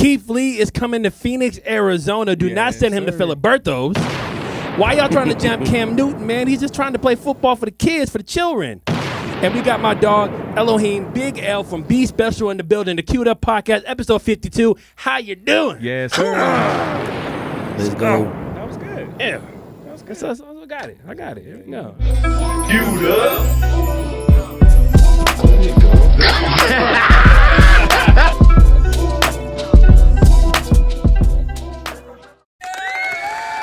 Keith Lee is coming to Phoenix, Arizona. Do not send him to Filiberto's. Why y'all trying to jump Cam Newton, man? He's just trying to play football for the kids, for the children. And we got my dog, Elloheim, Big L from B Special in the building, the Queued Up Podcast, episode 52. How you doing? Yes, sir. Let's go. That was good. Yeah. That was good. So I got it. Here we go. Queued Up.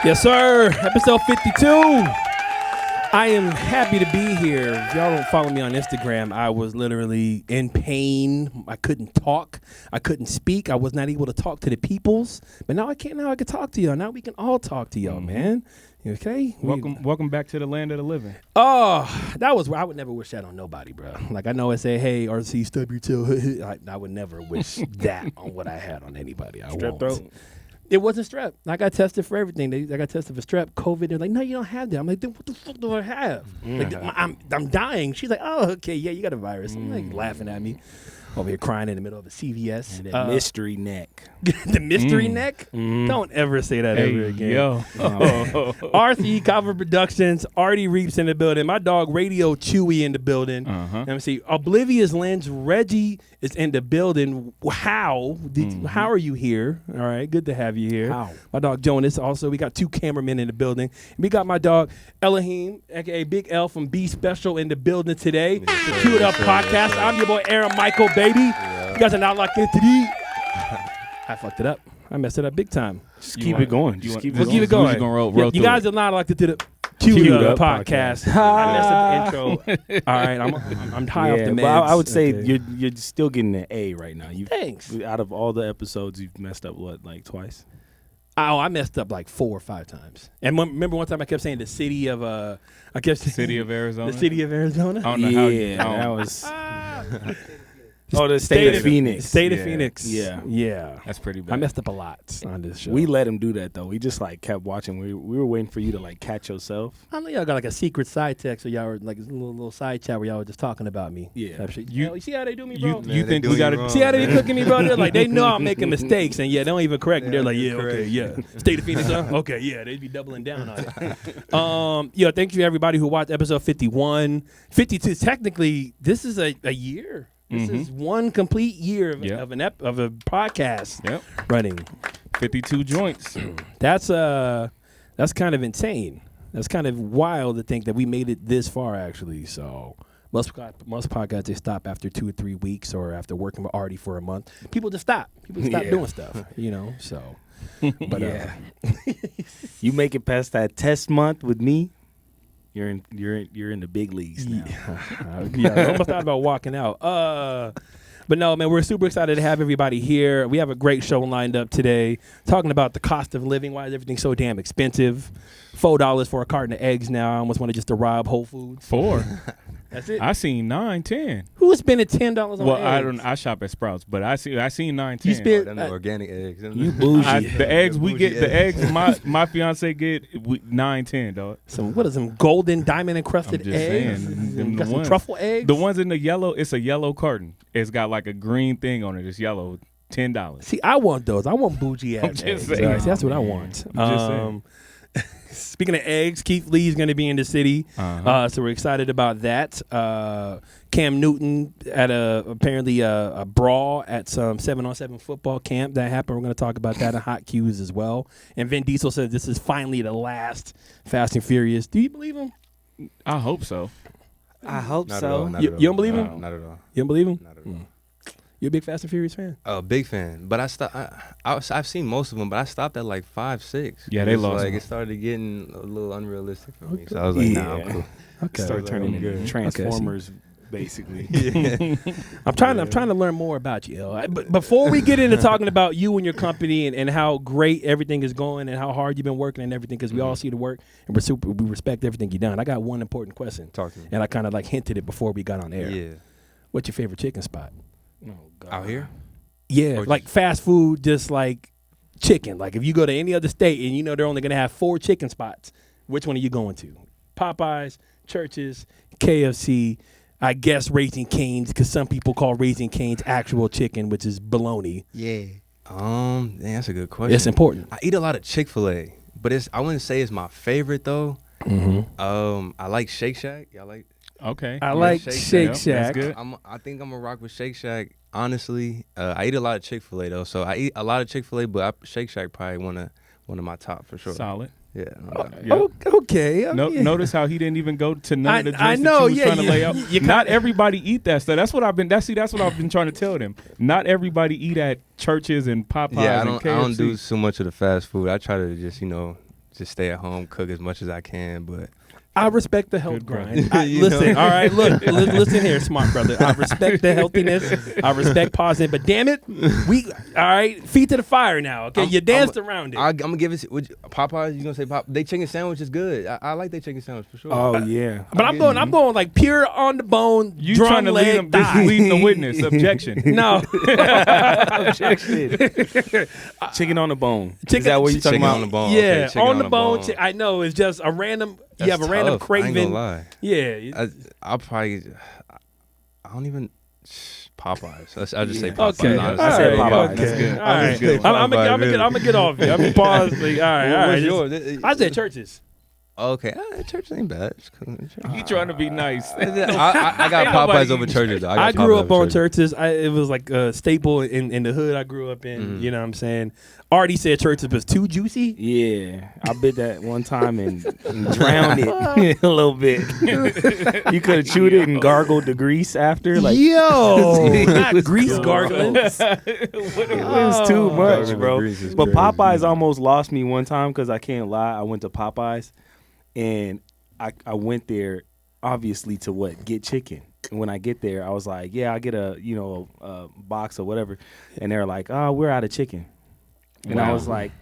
Yes, sir. Episode 52. I am happy to be here. If y'all don't follow me on Instagram, I was literally in pain. I couldn't talk. I couldn't speak. I was not able to talk to the peoples. But now I can. Now I can talk to y'all. Now we can all talk to y'all, man. You okay? Welcome back to the land of the living. Oh, that was. I would never wish that on nobody, bro. Like I know I say, hey, RC, stub your toe. I would never wish that on what I had on anybody. I Strep won't. throat. It wasn't strep. I got tested for everything. I got tested for strep, COVID. They're like, no, you don't have that. I'm like, then what the fuck do I have? Like, I'm dying. She's like, oh, okay, yeah, you got a virus. I'm like laughing at me. Over here crying in the middle of a CVS. And that mystery neck. The mystery neck? Don't ever say that ever again. Yo. RC Cover Productions, Artie Reeps in the building. My dog Radio Chewy in the building. Let me see. Oblivious Lens, Reggie is in the building. How are you here? All right, good to have you here. How? My dog Jonas also. We got two cameramen in the building. We got my dog Elloheim, aka Big L from B Special in the building today. The Queued Up Podcast. I'm your boy Aaron Michael, baby. You guys are not locked into the. I fucked it up. I messed it up big time. Just keep it going. Just keep We'll keep it going. You guys are not locked into the Queued Up Podcast. I messed up the intro. All right, I'm high off the meds. Well, I would say you're still getting an A right now. Thanks. Out of all the episodes, you've messed up like twice? Oh, I messed up like 4 or 5 times. And remember one time I kept saying the city of City of Arizona. The city of Arizona. I don't know how you. That was. The state of Phoenix. State of Phoenix. Yeah. That's pretty bad. I messed up a lot on this show. We let him do that though. We just kept watching. We were waiting for you to catch yourself. I know y'all got like a secret side text, or y'all were like a little side chat where y'all were just talking about me. Yeah. Type shit. You see how they do me, bro? You think we got to see how they be cooking me, bro? They're like, they know I'm making mistakes, and they don't even correct me. They're like, yeah, okay, yeah. State of Phoenix, huh? Okay, yeah. They be doubling down on it. Thank you to everybody who watched episode 51. 52, technically, this is a year. This is one complete year of a podcast running. 52 joints. That's kind of insane. That's kind of wild to think that we made it this far, actually. So most podcasts, they stop after 2 or 3 weeks or after working with Artie for a month. People just stop. People stop doing stuff, so. But you make it past that test month with me, you're in the big leagues now. I almost thought about walking out. But no, man, we're super excited to have everybody here. We have a great show lined up today, talking about the cost of living. Why is everything so damn expensive? $4 for a carton of eggs now. I almost want to just rob Whole Foods. 4. That's it. I seen 9, 10. Who's spending $10 on eggs? Well, I shop at Sprouts, but I seen 9, 10. You spend organic eggs. You bougie. The eggs we get, the eggs my fiance get 9, 10, dog. What are some golden diamond encrusted I'm just eggs? saying, Got some truffle eggs. The ones in the yellow, it's a yellow carton. It's got like a green thing on it. It's yellow. $10. See, I want those. I want bougie ass just eggs. saying. Right? See, that's what I want. I'm just saying. Speaking of eggs, Keith Lee is going to be in the city, so we're excited about that. Cam Newton at apparently a brawl at some 7-on-7 football camp that happened. We're going to talk about that in Hot Cues as well. And Vin Diesel says this is finally the last Fast and Furious. Do you believe him? I hope so. I hope Not so. at all, You don't believe him? Not at all. You don't believe him? Not at all. You're a big Fast and Furious fan? A big fan, but I've seen most of them, but I stopped at like 5, 6. Yeah, they lost. It started getting a little unrealistic for me, so I was like, nah, I'm cool. Okay. Start turning into good. Transformers, basically. I'm trying to learn more about you. But before we get into talking about you and your company and how great everything is going and how hard you've been working and everything, because we all see the work and we respect everything you've done. I got one important question. Talk to me. And I kind of hinted it before we got on air. Yeah. What's your favorite chicken spot? Oh, God. Out here? Yeah, Or like fast food, just like chicken. Like if you go to any other state and they're only going to have 4 chicken spots, which one are you going to? Popeyes, Church's, KFC, I guess Raising Cane's, because some people call Raising Cane's actual chicken, which is bologna. Yeah. That's a good question. It's important. I eat a lot of Chick-fil-A, but I wouldn't say it's my favorite though. I like Shake Shack. Y'all like? Okay. I like Shake Yep, Shack. That's good. I think I'm gonna rock with Shake Shack. Honestly, I eat a lot of Chick-fil-A though, so I eat a lot of Chick-fil-A, but Shake Shack probably one of my top for sure. Solid. Yeah. Yep. Okay. Notice how he didn't even go to none of the I drinks know, that you was yeah, trying to lay out. you Not everybody eat that stuff. That's what I've been trying to tell them. Not everybody eat at churches and Popeyes Yeah, and I KFC. don't do so much of the fast food. I try to just stay at home, cook as much as I can, but I respect the health Good brother. grind. You Listen, know? all right, look, listen here, smart brother. I respect the healthiness. I respect pausing, but damn it, all right, feet to the fire now. Okay, you danced around it. I'm gonna give it. Popeyes, you gonna say Popeyes? They chicken sandwich is good. I like their chicken sandwich for sure. Oh yeah. but I'm going like pure on the bone. You drum trying to leg lead them? This thigh. is leading the witness. Objection. No, Chicken on the bone. Is Chicken- that what you talking chicken about? on the bone. yeah, Okay, chicken on the bone. I know it's just a random. You have a random tough. I ain't craving. gonna lie. Yeah, I'll probably. I don't even. Popeyes. I'll just say Okay. Popeyes. All honestly. I said right. Popeyes. Okay. That's good. All right. That's good. I'm Popeyes, gonna get off you. I'm gonna pause. Like, all right. All right. What's Just- yours? I said churches. Okay, church ain't bad. You trying to be nice? I got Ain't nobody Popeyes over eating churches. Though. I got grew Popeyes up over on churches. It was like a staple in the hood I grew up in. You know what I'm saying? Artie said churches was too juicy. Yeah, I bit that one time and drowned it a little bit. You could have chewed it and gargled the grease after. Like Yo, not was grease good. gargling. it was too much, Gargle bro. the grease is But crazy. Popeyes almost lost me one time because I can't lie. I went to Popeyes and I went there obviously to get chicken. And when I get there, I was like, yeah, I get a box or whatever, and they're like, oh, we're out of chicken. And I Wow. was like,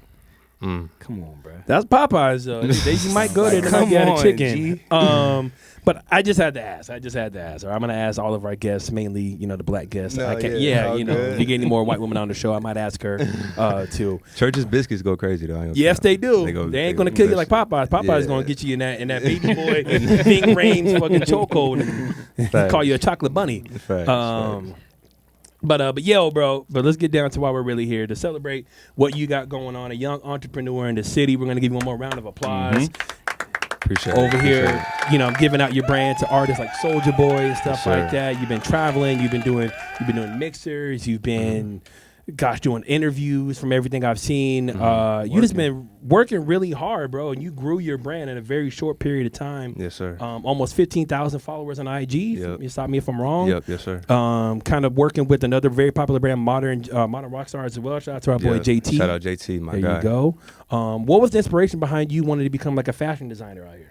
Mm. come on, bro. That's Popeyes though. You might go there and Come might get a on, chicken. G. But I just had to ask. Or I'm gonna ask all of our guests, mainly the black guests. No, I can't. yeah, Yeah, all if good. you get any more white women on the show, I might ask her too. Church's biscuits go crazy though. I ain't gonna Yes, cap. they do. They They ain't go gonna kill you like biscuits. Popeyes. Popeyes Yeah. gonna get you in that baby boy Bing Rames fucking chokehold and Facts. call you a chocolate bunny. Facts. But yo, bro. But let's get down to why we're really here to celebrate what you got going on. A young entrepreneur in the city. We're gonna give you one more round of applause Appreciate it. over here. Appreciate it. Giving out your brand to artists like Soulja Boy and stuff Yes, sir. like that. You've been traveling. You've been doing mixers. You've been. Doing interviews from everything I've seen. You just been working really hard, bro, and you grew your brand in a very short period of time. Yes, sir. Almost 15,000 followers on IG. Yep. You stop me if I'm wrong. Yep. Yes, sir. Kind of working with another very popular brand, Modern Rockstar as well. Shout out to our boy Yeah. JT. Shout out JT, my there guy. you go. What was the inspiration behind you wanting to become like a fashion designer out here?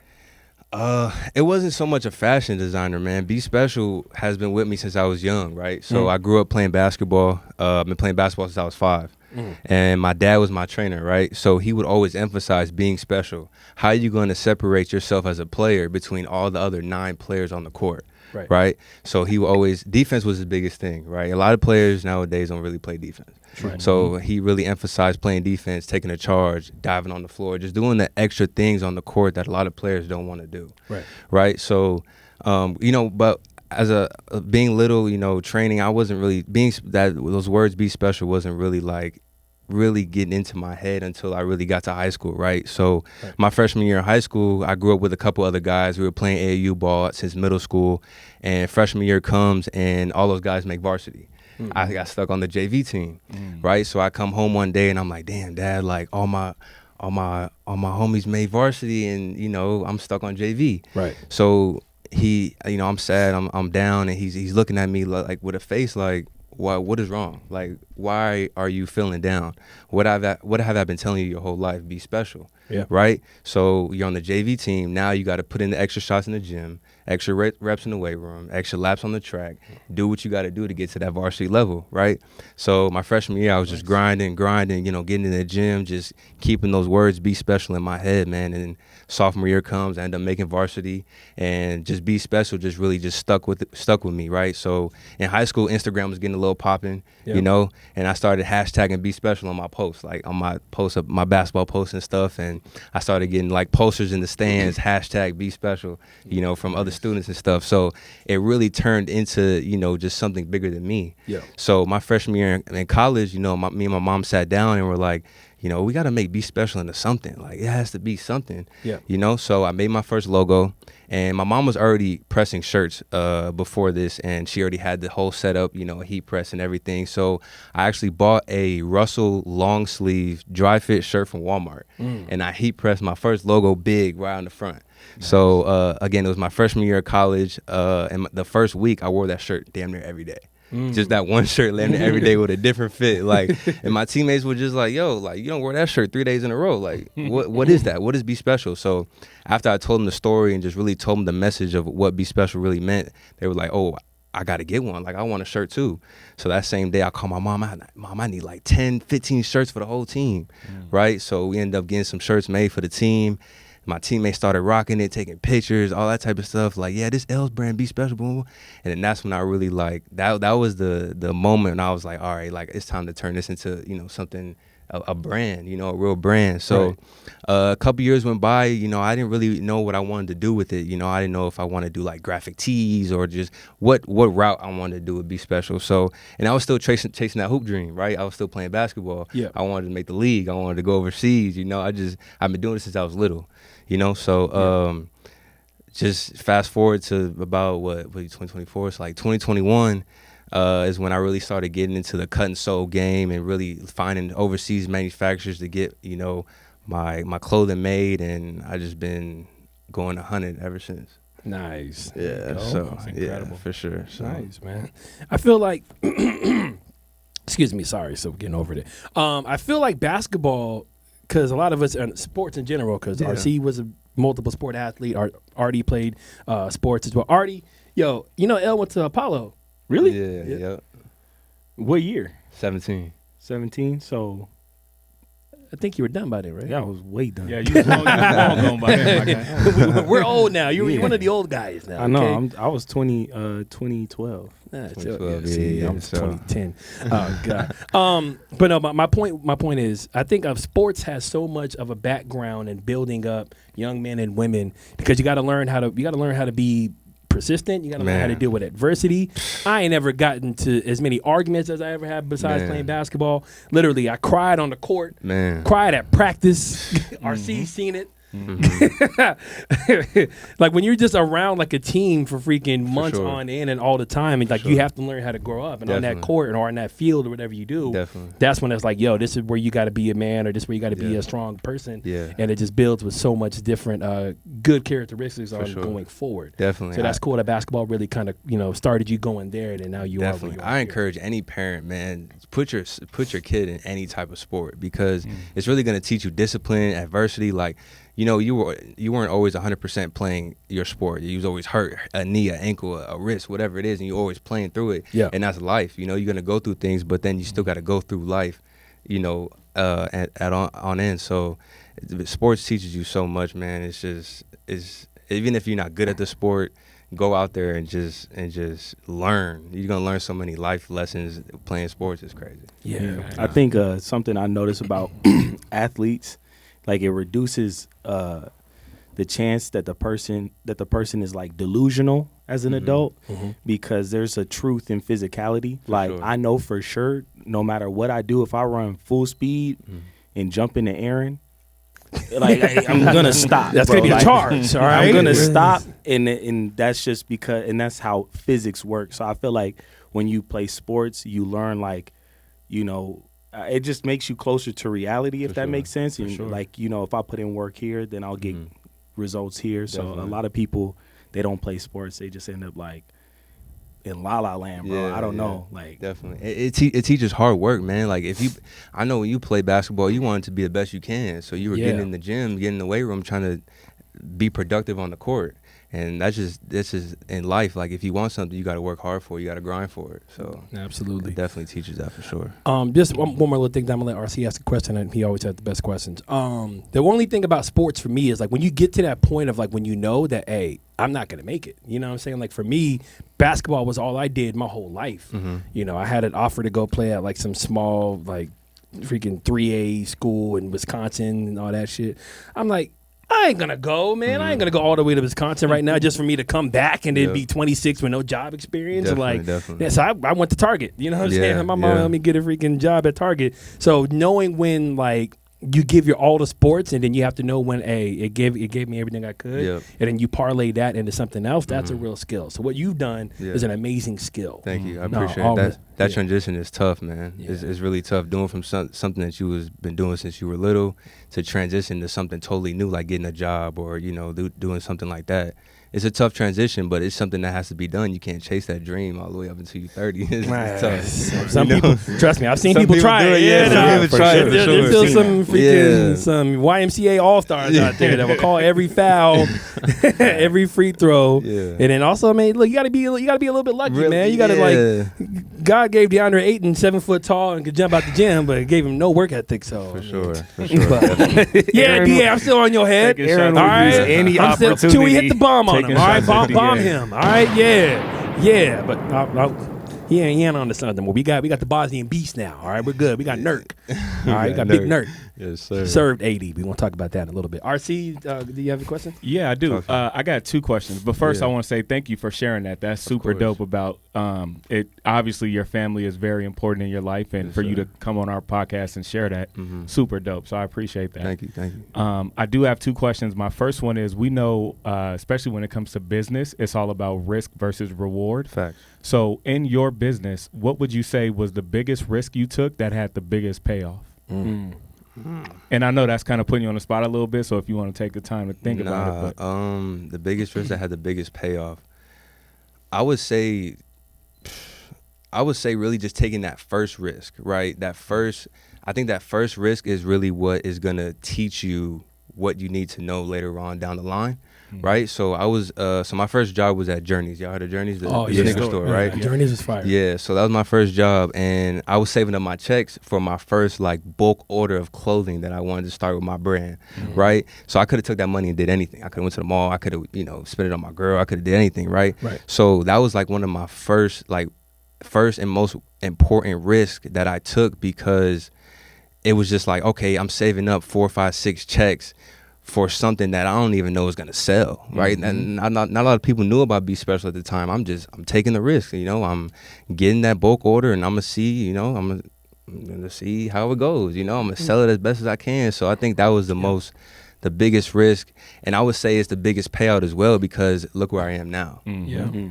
It wasn't so much a fashion designer, man. Be Special has been with me since I was young, right? So I grew up playing basketball. I've been playing basketball since I was 5. And my dad was my trainer, right? So he would always emphasize being special. How are you going to separate yourself as a player between all the other 9 players on the court? Right. So he would always, defense was his biggest thing, right? A lot of players nowadays don't really play defense. Right. So he really emphasized playing defense, taking a charge, diving on the floor, just doing the extra things on the court that a lot of players don't want to do. Right. So, but as being little, training, I wasn't really those words "be special" wasn't really really getting into my head until I really got to high school, right? So my freshman year in high school, I grew up with a couple other guys. We were playing AAU ball since middle school, and freshman year comes and all those guys make varsity. I got stuck on the JV team, right? So I come home one day and I'm like, damn, Dad, like all my homies made varsity and I'm stuck on JV. Right. So he, I'm sad, I'm down, and he's looking at me like with a face like, what is wrong? Like, why are you feeling down? What have I been telling you your whole life? Be special. Yeah. Right? So you're on the JV team. Now you got to put in the extra shots in the gym, extra reps in the weight room, extra laps on the track. Do what you got to do to get to that varsity level, right? So my freshman year, I was just grinding, getting in the gym, just keeping those words, be special, in my head, man. And sophomore year comes, I end up making varsity, and just be special just really just stuck with me, right? So in high school, Instagram was getting a little popping, and I started hashtagging be special on my posts, like on my posts of my basketball posts and stuff, and I started getting like posters in the stands, hashtag be special, from other students and stuff. So it really turned into, just something bigger than me. Yeah. So my freshman year in college, me and my mom sat down and were like, we got to make Be Special into something. Like, it has to be something. Yeah. So I made my first logo, and my mom was already pressing shirts before this, and she already had the whole setup, a heat press and everything. So I actually bought a Russell long sleeve dry fit shirt from Walmart, and I heat pressed my first logo big right on the front. Nice. So again, it was my freshman year of college, and the first week I wore that shirt damn near every day. Just that one shirt landing every day with a different fit. Like, and my teammates were just like, yo, like, you don't wear that shirt 3 days in a row. Like, what is that? What is Be Special? So after I told them the story and just really told them the message of what Be Special really meant, they were like, oh, I got to get one. Like, I want a shirt too. So that same day I called my mom. Mom, I need like 10, 15 shirts for the whole team. Right? So we ended up getting some shirts made for the team. My teammates started rocking it, taking pictures, all that type of stuff. Like, yeah, this L's brand, Be Special, boom. And then that's when I really like, that was the moment when I was like, all right, like, it's time to turn this into, something, a brand, a real brand. So a couple years went by, I didn't really know what I wanted to do with it. I didn't know if I wanted to do like graphic tees or just what route I wanted to do with Be Special. So, and I was still chasing that hoop dream, right? I was still playing basketball. Yeah. I wanted to make the league. I wanted to go overseas. I've been doing this since I was little. So just fast forward to about 2024. So like 2021 is when I really started getting into the cut and sew game and really finding overseas manufacturers to get my clothing made, and I just been going 100 ever since. Nice. Yeah. So yeah, for sure. So. Nice, man. I feel like. Excuse me. Sorry. So getting over it. I feel like basketball. Because a lot of us, and sports in general, because RC was a multiple sport athlete. Artie played sports as well. Artie, El went to Apollo. Really? Yeah. Yep. What year? 17. 17. So I think you were done by then, right? Yeah, I was way done. Yeah, you was long gone by then, my guy. We're old now. You're one of the old guys now. I know. I was 2012. I'm 2010. Oh God. But no, my point is, I think sports has so much of a background in building up young men and women, because you got to learn how to be persistent. You got to learn how to deal with adversity. I ain't ever gotten to as many arguments as I ever have besides playing basketball. Literally, I cried on the court. Cried at practice. RC seen it. Like when you're just around like a team for freaking months on end and all the time, and like you have to learn how to grow up, and on that court or on that field or whatever you do, that's when it's like, yo, this is where you got to be a man, or this is where you got to be a strong person, and it just builds with so much different good characteristics on going forward. Definitely. So that's cool that basketball really kind of started you going there, and now you are where you are. I encourage any parent, man, put your kid in any type of sport, because it's really going to teach you discipline, adversity. Like, you weren't always 100% playing your sport. You was always hurt, a knee, an ankle, a wrist, whatever it is, and you're always playing through it. Yeah. And that's life. You're going to go through things, but then you still got to go through life, on end. So sports teaches you so much, man. It's even if you're not good at the sport, go out there and just learn. You're going to learn so many life lessons playing sports. It's crazy. Yeah. I think something I notice about athletes, like it reduces the chance that the person is like delusional as an adult, because there's a truth in physicality. I know for sure, no matter what I do, if I run full speed and jump into Aaron, I'm gonna stop. That's gonna be a charge. All right, I'm gonna stop, and that's just because, and that's how physics works. So I feel like when you play sports, you learn it just makes you closer to reality, if that makes sense. And if I put in work here, then I'll get results here. So a lot of people, they don't play sports. They just end up like in La La Land, bro. I don't know. Like, definitely. It teaches hard work, man. Like I know when you play basketball, you want it to be the best you can. So you were getting in the gym, getting in the weight room, trying to be productive on the court. And this is in life. Like, if you want something, you got to work hard for it. You got to grind for it. So absolutely, it definitely teaches that for sure. Just one more little thing. I'm gonna let RC ask a question, and he always has the best questions. The only thing about sports for me is like when you get to that point of like when you know that, hey, I'm not gonna make it. You know what I'm saying? Like for me, basketball was all I did my whole life. I had an offer to go play at like some small like freaking 3A school in Wisconsin and all that shit. I'm like, I ain't gonna go, man. I ain't gonna go all the way to Wisconsin right now just for me to come back and then be 26 with no job experience. Definitely. Yeah, so I went to Target. You know what I'm saying? My mom helped me get a freaking job at Target. So knowing when like you give your all to sports, and then you have to know when it gave me everything I could, and then you parlay that into something else. That's a real skill. So what you've done is an amazing skill. Thank you. I appreciate that. That transition is tough, man. It's really tough doing from something that you was been doing since you were little to transition to something totally new, like getting a job or doing something like that. It's a tough transition, but it's something that has to be done. You can't chase that dream all the way up until you're 30. It's tough. Some people, trust me, I've seen people try it. There's still some freaking some YMCA all-stars out there that will call every foul, every free throw, and then also, man, look, you gotta be a little bit lucky, man. You gotta God gave DeAndre Ayton 7 foot tall and could jump out the gym, but gave him no work ethic. So for sure. Yeah, DA, I'm still on your head. Aaron all would right, use any I'm still opportunity. till we hit the bomb on him. All right, bomb DA. him. All right, yeah, but he ain't on the something. We got the Bosnian beast now. All right, we're good. We got Nurk. All right, we got Big Nurk. Yes, sir. Served 80. We want to talk about that in a little bit. RC, do you have a question? Yeah, I do. Okay. I got 2 questions. But first, I want to say thank you for sharing that. That's super dope about it. Obviously, your family is very important in your life. And for you to come on our podcast and share that, super dope. So I appreciate that. Thank you. I do have 2 questions. My first one is, we know, especially when it comes to business, it's all about risk versus reward. Facts. So in your business, what would you say was the biggest risk you took that had the biggest payoff? And I know that's kind of putting you on the spot a little bit, so if you want to take the time to think about it. But. The biggest risk that had the biggest payoff, I would say really just taking that first risk, right? I think that first risk is really what is going to teach you what you need to know later on down the line. Right, so I was so my first job was at Journeys. Y'all heard of Journeys, the sneaker store, right? Journeys was fire. Yeah, so that was my first job, and I was saving up my checks for my first like bulk order of clothing that I wanted to start with my brand, right? So I could have took that money and did anything. I could have went to the mall. I could have spent it on my girl. I could have did anything, right? So that was like one of my first and most important risk that I took, because it was just like, okay, I'm saving up 4, 5, 6 checks for something that I don't even know is gonna sell, right? And not a lot of people knew about Be Special at the time. I'm taking the risk, I'm getting that bulk order, and I'm gonna see, I'm gonna see how it goes, I'm gonna sell it as best as I can. So I think that was the biggest risk, and I would say it's the biggest payout as well, because look where I am now.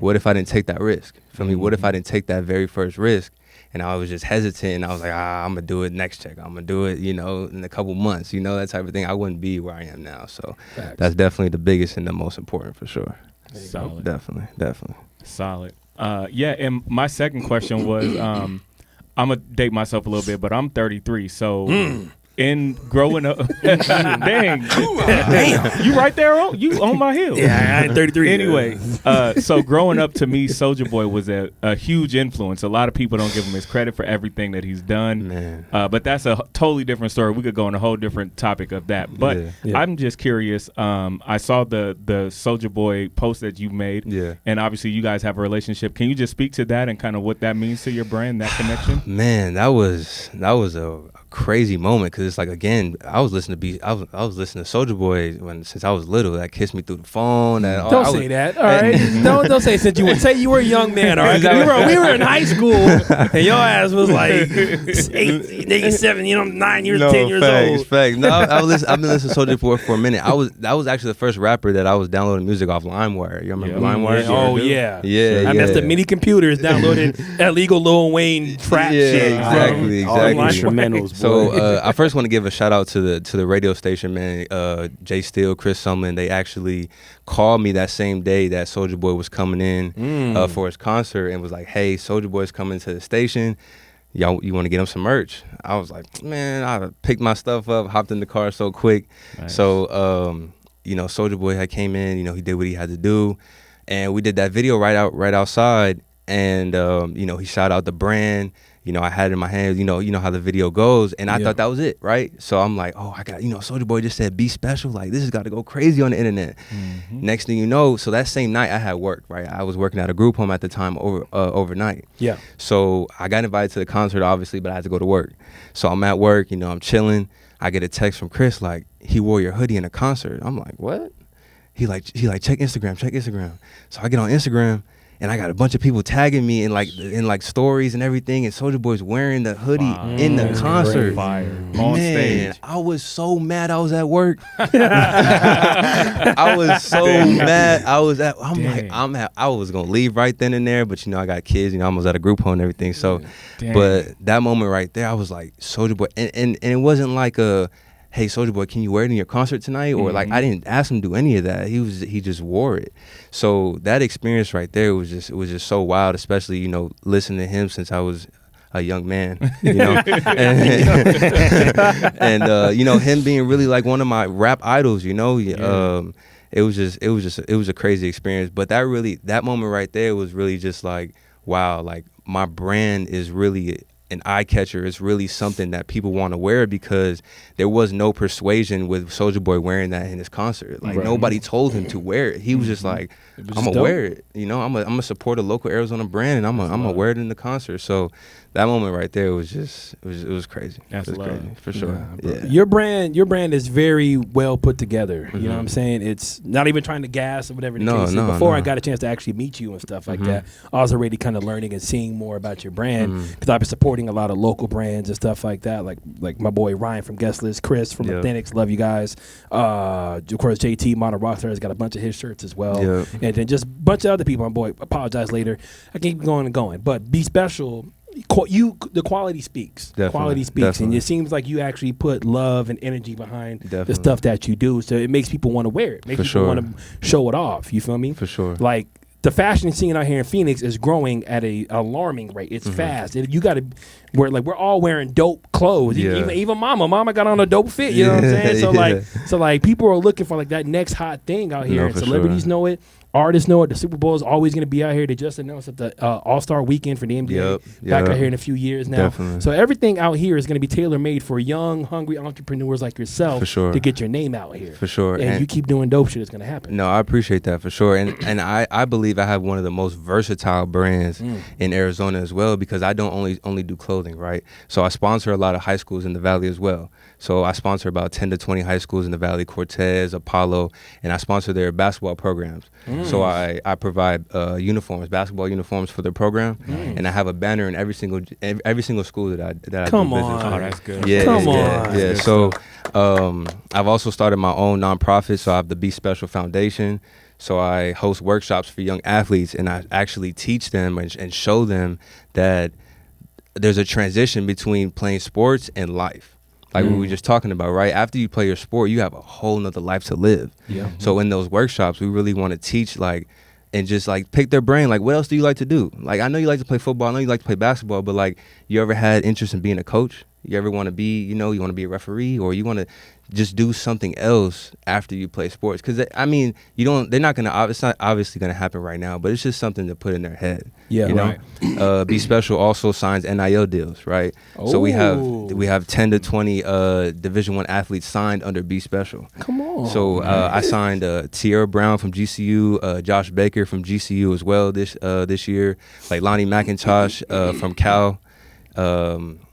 What if I didn't take that risk? For me, what if I didn't take that very first risk? And I was just hesitant, and I was like, I'm going to do it next check. I'm going to do it, in a couple months, that type of thing. I wouldn't be where I am now. So that's definitely the biggest and the most important for sure. Solid. Definitely. Solid. And my second question was, I'm going to date myself a little bit, but I'm 33. So in growing up, dang, you right there, you on my heel. Yeah, I ain't 33. Anyway, so growing up, to me, Soulja Boy was a huge influence. A lot of people don't give him his credit for everything that he's done. Man. But that's a totally different story. We could go on a whole different topic of that. But I'm just curious. I saw the Soulja Boy post that you made. Yeah. And obviously you guys have a relationship. Can you just speak to that and kind of what that means to your brand, that connection? Man, that was a crazy moment, because it's like, again, I was listening to Soulja Boy since I was little. That kissed me through the phone. Don't say that. All right. don't say since you were a young man. All right. We were in high school, and your ass was like 8, 7, 9 years, 10 years old. Facts. No, I've been listening to Soulja Boy for a minute. That was actually the first rapper that I was downloading music off LimeWire. You remember LimeWire? Oh yeah. Yeah. I messed up many computers downloading illegal Lil Wayne trap shit. Exactly. Instrumentals. So I first want to give a shout out to the radio station, man. Jay Steele, Chris Sumlin, they actually called me that same day that Soulja Boy was coming in for his concert, and was like, "Hey, Soulja Boy's coming to the station. Y'all, you want to get him some merch?" I was like, "Man," I picked my stuff up, hopped in the car so quick. Nice. So Soulja Boy had came in. He did what he had to do, and we did that video right outside. And he shot out the brand. I had it in my hands, you know how the video goes, and I thought that was it, right? So I'm like, oh, I got, Soulja Boy just said be special, like this has got to go crazy on the internet. Next thing you know, so that same night I had work, right? I was working at a group home at the time overnight. Yeah. So I got invited to the concert, obviously, but I had to go to work. So I'm at work, I'm chilling. I get a text from Chris like, he wore your hoodie in a concert. I'm like, what? He like check Instagram. So I get on Instagram. And I got a bunch of people tagging me in stories and everything, and Soulja Boy's wearing the hoodie in the concert. Fire. On stage. I was so mad. I was at work. I was so mad. I was gonna leave right then and there, but I got kids. I was at a group home and everything. So, but that moment right there, I was like, Soulja Boy, and it wasn't like a, hey, Soulja Boy, can you wear it in your concert tonight? Or like, I didn't ask him to do any of that. He just wore it. So that experience right there was just so wild, especially, listening to him since I was a young man, and him being really like one of my rap idols, it was a crazy experience. But that moment right there was really just like, wow, like my brand is really an eye catcher. Is really something that people want to wear, because there was no persuasion with Soulja Boy wearing that in his concert. Like nobody told him to wear it. He was just like, I'm gonna wear it. I'm gonna support a local Arizona brand, and I'm gonna wear it in the concert. So that moment right there was just it was crazy. That's crazy for sure. Yeah. Your brand is very well put together. You know what I'm saying? It's not even trying to gas or whatever the case is. Before I got a chance to actually meet you and stuff like that, I was already kind of learning and seeing more about your brand, because I've been supporting a lot of local brands and stuff like that, like my boy Ryan from Guest List, Chris from Authentics, love you guys. Of course, JT Modern Rockstar has got a bunch of his shirts as well, and then just a bunch of other people. My boy, apologize later. I keep going and going, but Be Special. The quality speaks. Quality speaks, and it seems like you actually put love and energy behind the stuff that you do. So it makes people want to wear it. Makes people want to show it off. You feel me? For sure. Like the fashion scene out here in Phoenix is growing at a alarming rate. It's fast. You got to we're all wearing dope clothes. Even Mama got on a dope fit. You know what I'm saying? So people are looking for like that next hot thing out here, and celebrities know it. Artists know it. The Super Bowl is always going to be out here. They just announced that the All-Star Weekend for the NBA back out here in a few years now. Definitely. So everything out here is going to be tailor-made for young, hungry entrepreneurs like yourself to get your name out here. For sure. And you keep doing dope shit, it's going to happen. No, I appreciate that for sure. And I believe I have one of the most versatile brands in Arizona as well, because I don't only do clothing, right? So I sponsor a lot of high schools in the Valley as well. So I sponsor about 10 to 20 high schools in the Valley, Cortez, Apollo, and I sponsor their basketball programs. So I provide uniforms, basketball uniforms for their program, and I have a banner in every single school that I do business. Oh, that's good. Yeah, Come on. Yeah. So I've also started my own nonprofit. So I have the Be Special Foundation. So I host workshops for young athletes, and I actually teach them and show them that there's a transition between playing sports and life. Like we were just talking about, right? After you play your sport, you have a whole nother life to live. Yeah. So in those workshops, we really want to teach and just pick their brain. Like, what else do you like to do? Like, I know you like to play football. I know you like to play basketball, but you ever had interest in being a coach? You ever want to be, you want to be a referee, or you want to just do something else after you play sports? Because they're not going to, it's not obviously going to happen right now, but it's just something to put in their head. Yeah, right. Be Special also signs NIL deals, right? Oh. So we have 10 to 20 Division I athletes signed under Be Special. Come on. So I signed Tierra Brown from GCU, Josh Baker from GCU as well this year, like Lonnie McIntosh from Cal.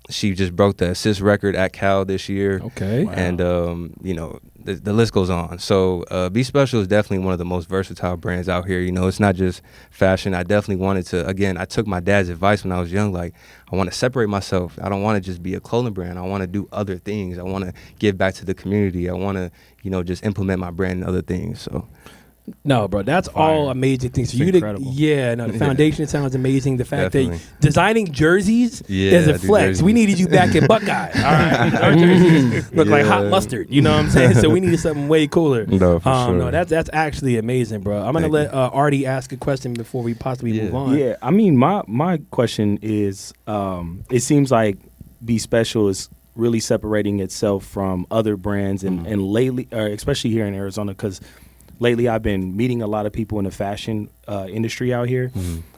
She just broke the assist record at Cal this year. Okay. Wow. And, the list goes on. So Be Special is definitely one of the most versatile brands out here. It's not just fashion. I definitely wanted to, again, I took my dad's advice when I was young. I want to separate myself. I don't want to just be a clothing brand. I want to do other things. I want to give back to the community. I want to, just implement my brand and other things. So. No, bro, that's all amazing things. So incredible. The foundation sounds amazing. The fact that designing jerseys is a flex. Jerseys. We needed you back in Buckeye. All right, our jerseys look like hot mustard. You know what I'm saying? So we needed something way cooler. No, for sure. No, that's actually amazing, bro. I'm gonna let Artie ask a question before we possibly move on. Yeah, I mean, my question is, it seems like Be Special is really separating itself from other brands, and lately, especially here in Arizona, because lately I've been meeting a lot of people in the fashion industry out here,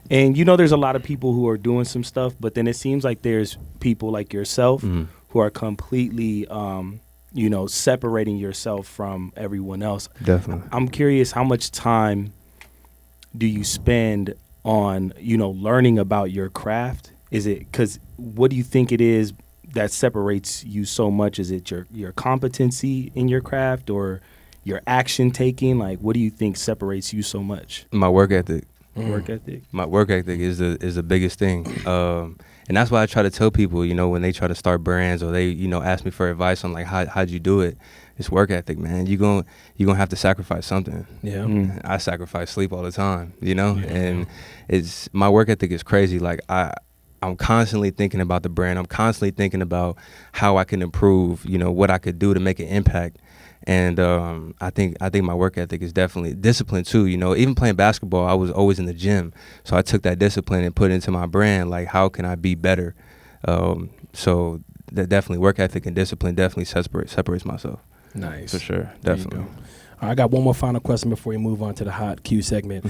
And there's a lot of people who are doing some stuff, but then it seems like there's people like yourself who are completely, separating yourself from everyone else. Definitely. I'm curious, how much time do you spend on, learning about your craft? Is it, because what do you think it is that separates you so much? Is it your competency in your craft or your action taking? Like, what do you think separates you so much? My work ethic. Work ethic. My work ethic is the biggest thing. And that's why I try to tell people, when they try to start brands or they, ask me for advice on like how'd you do it. It's work ethic, man. You're gonna have to sacrifice something. Yeah. I sacrifice sleep all the time, and it's my work ethic is crazy. Like I'm constantly thinking about the brand. I'm constantly thinking about how I can improve, what I could do to make an impact. And I think my work ethic is definitely discipline too. Even playing basketball, I was always in the gym. So I took that discipline and put it into my brand. Like, how can I be better? So that definitely work ethic and discipline definitely separates myself. Nice. For sure. Definitely. All right, I got one more final question before we move on to the hot Q segment.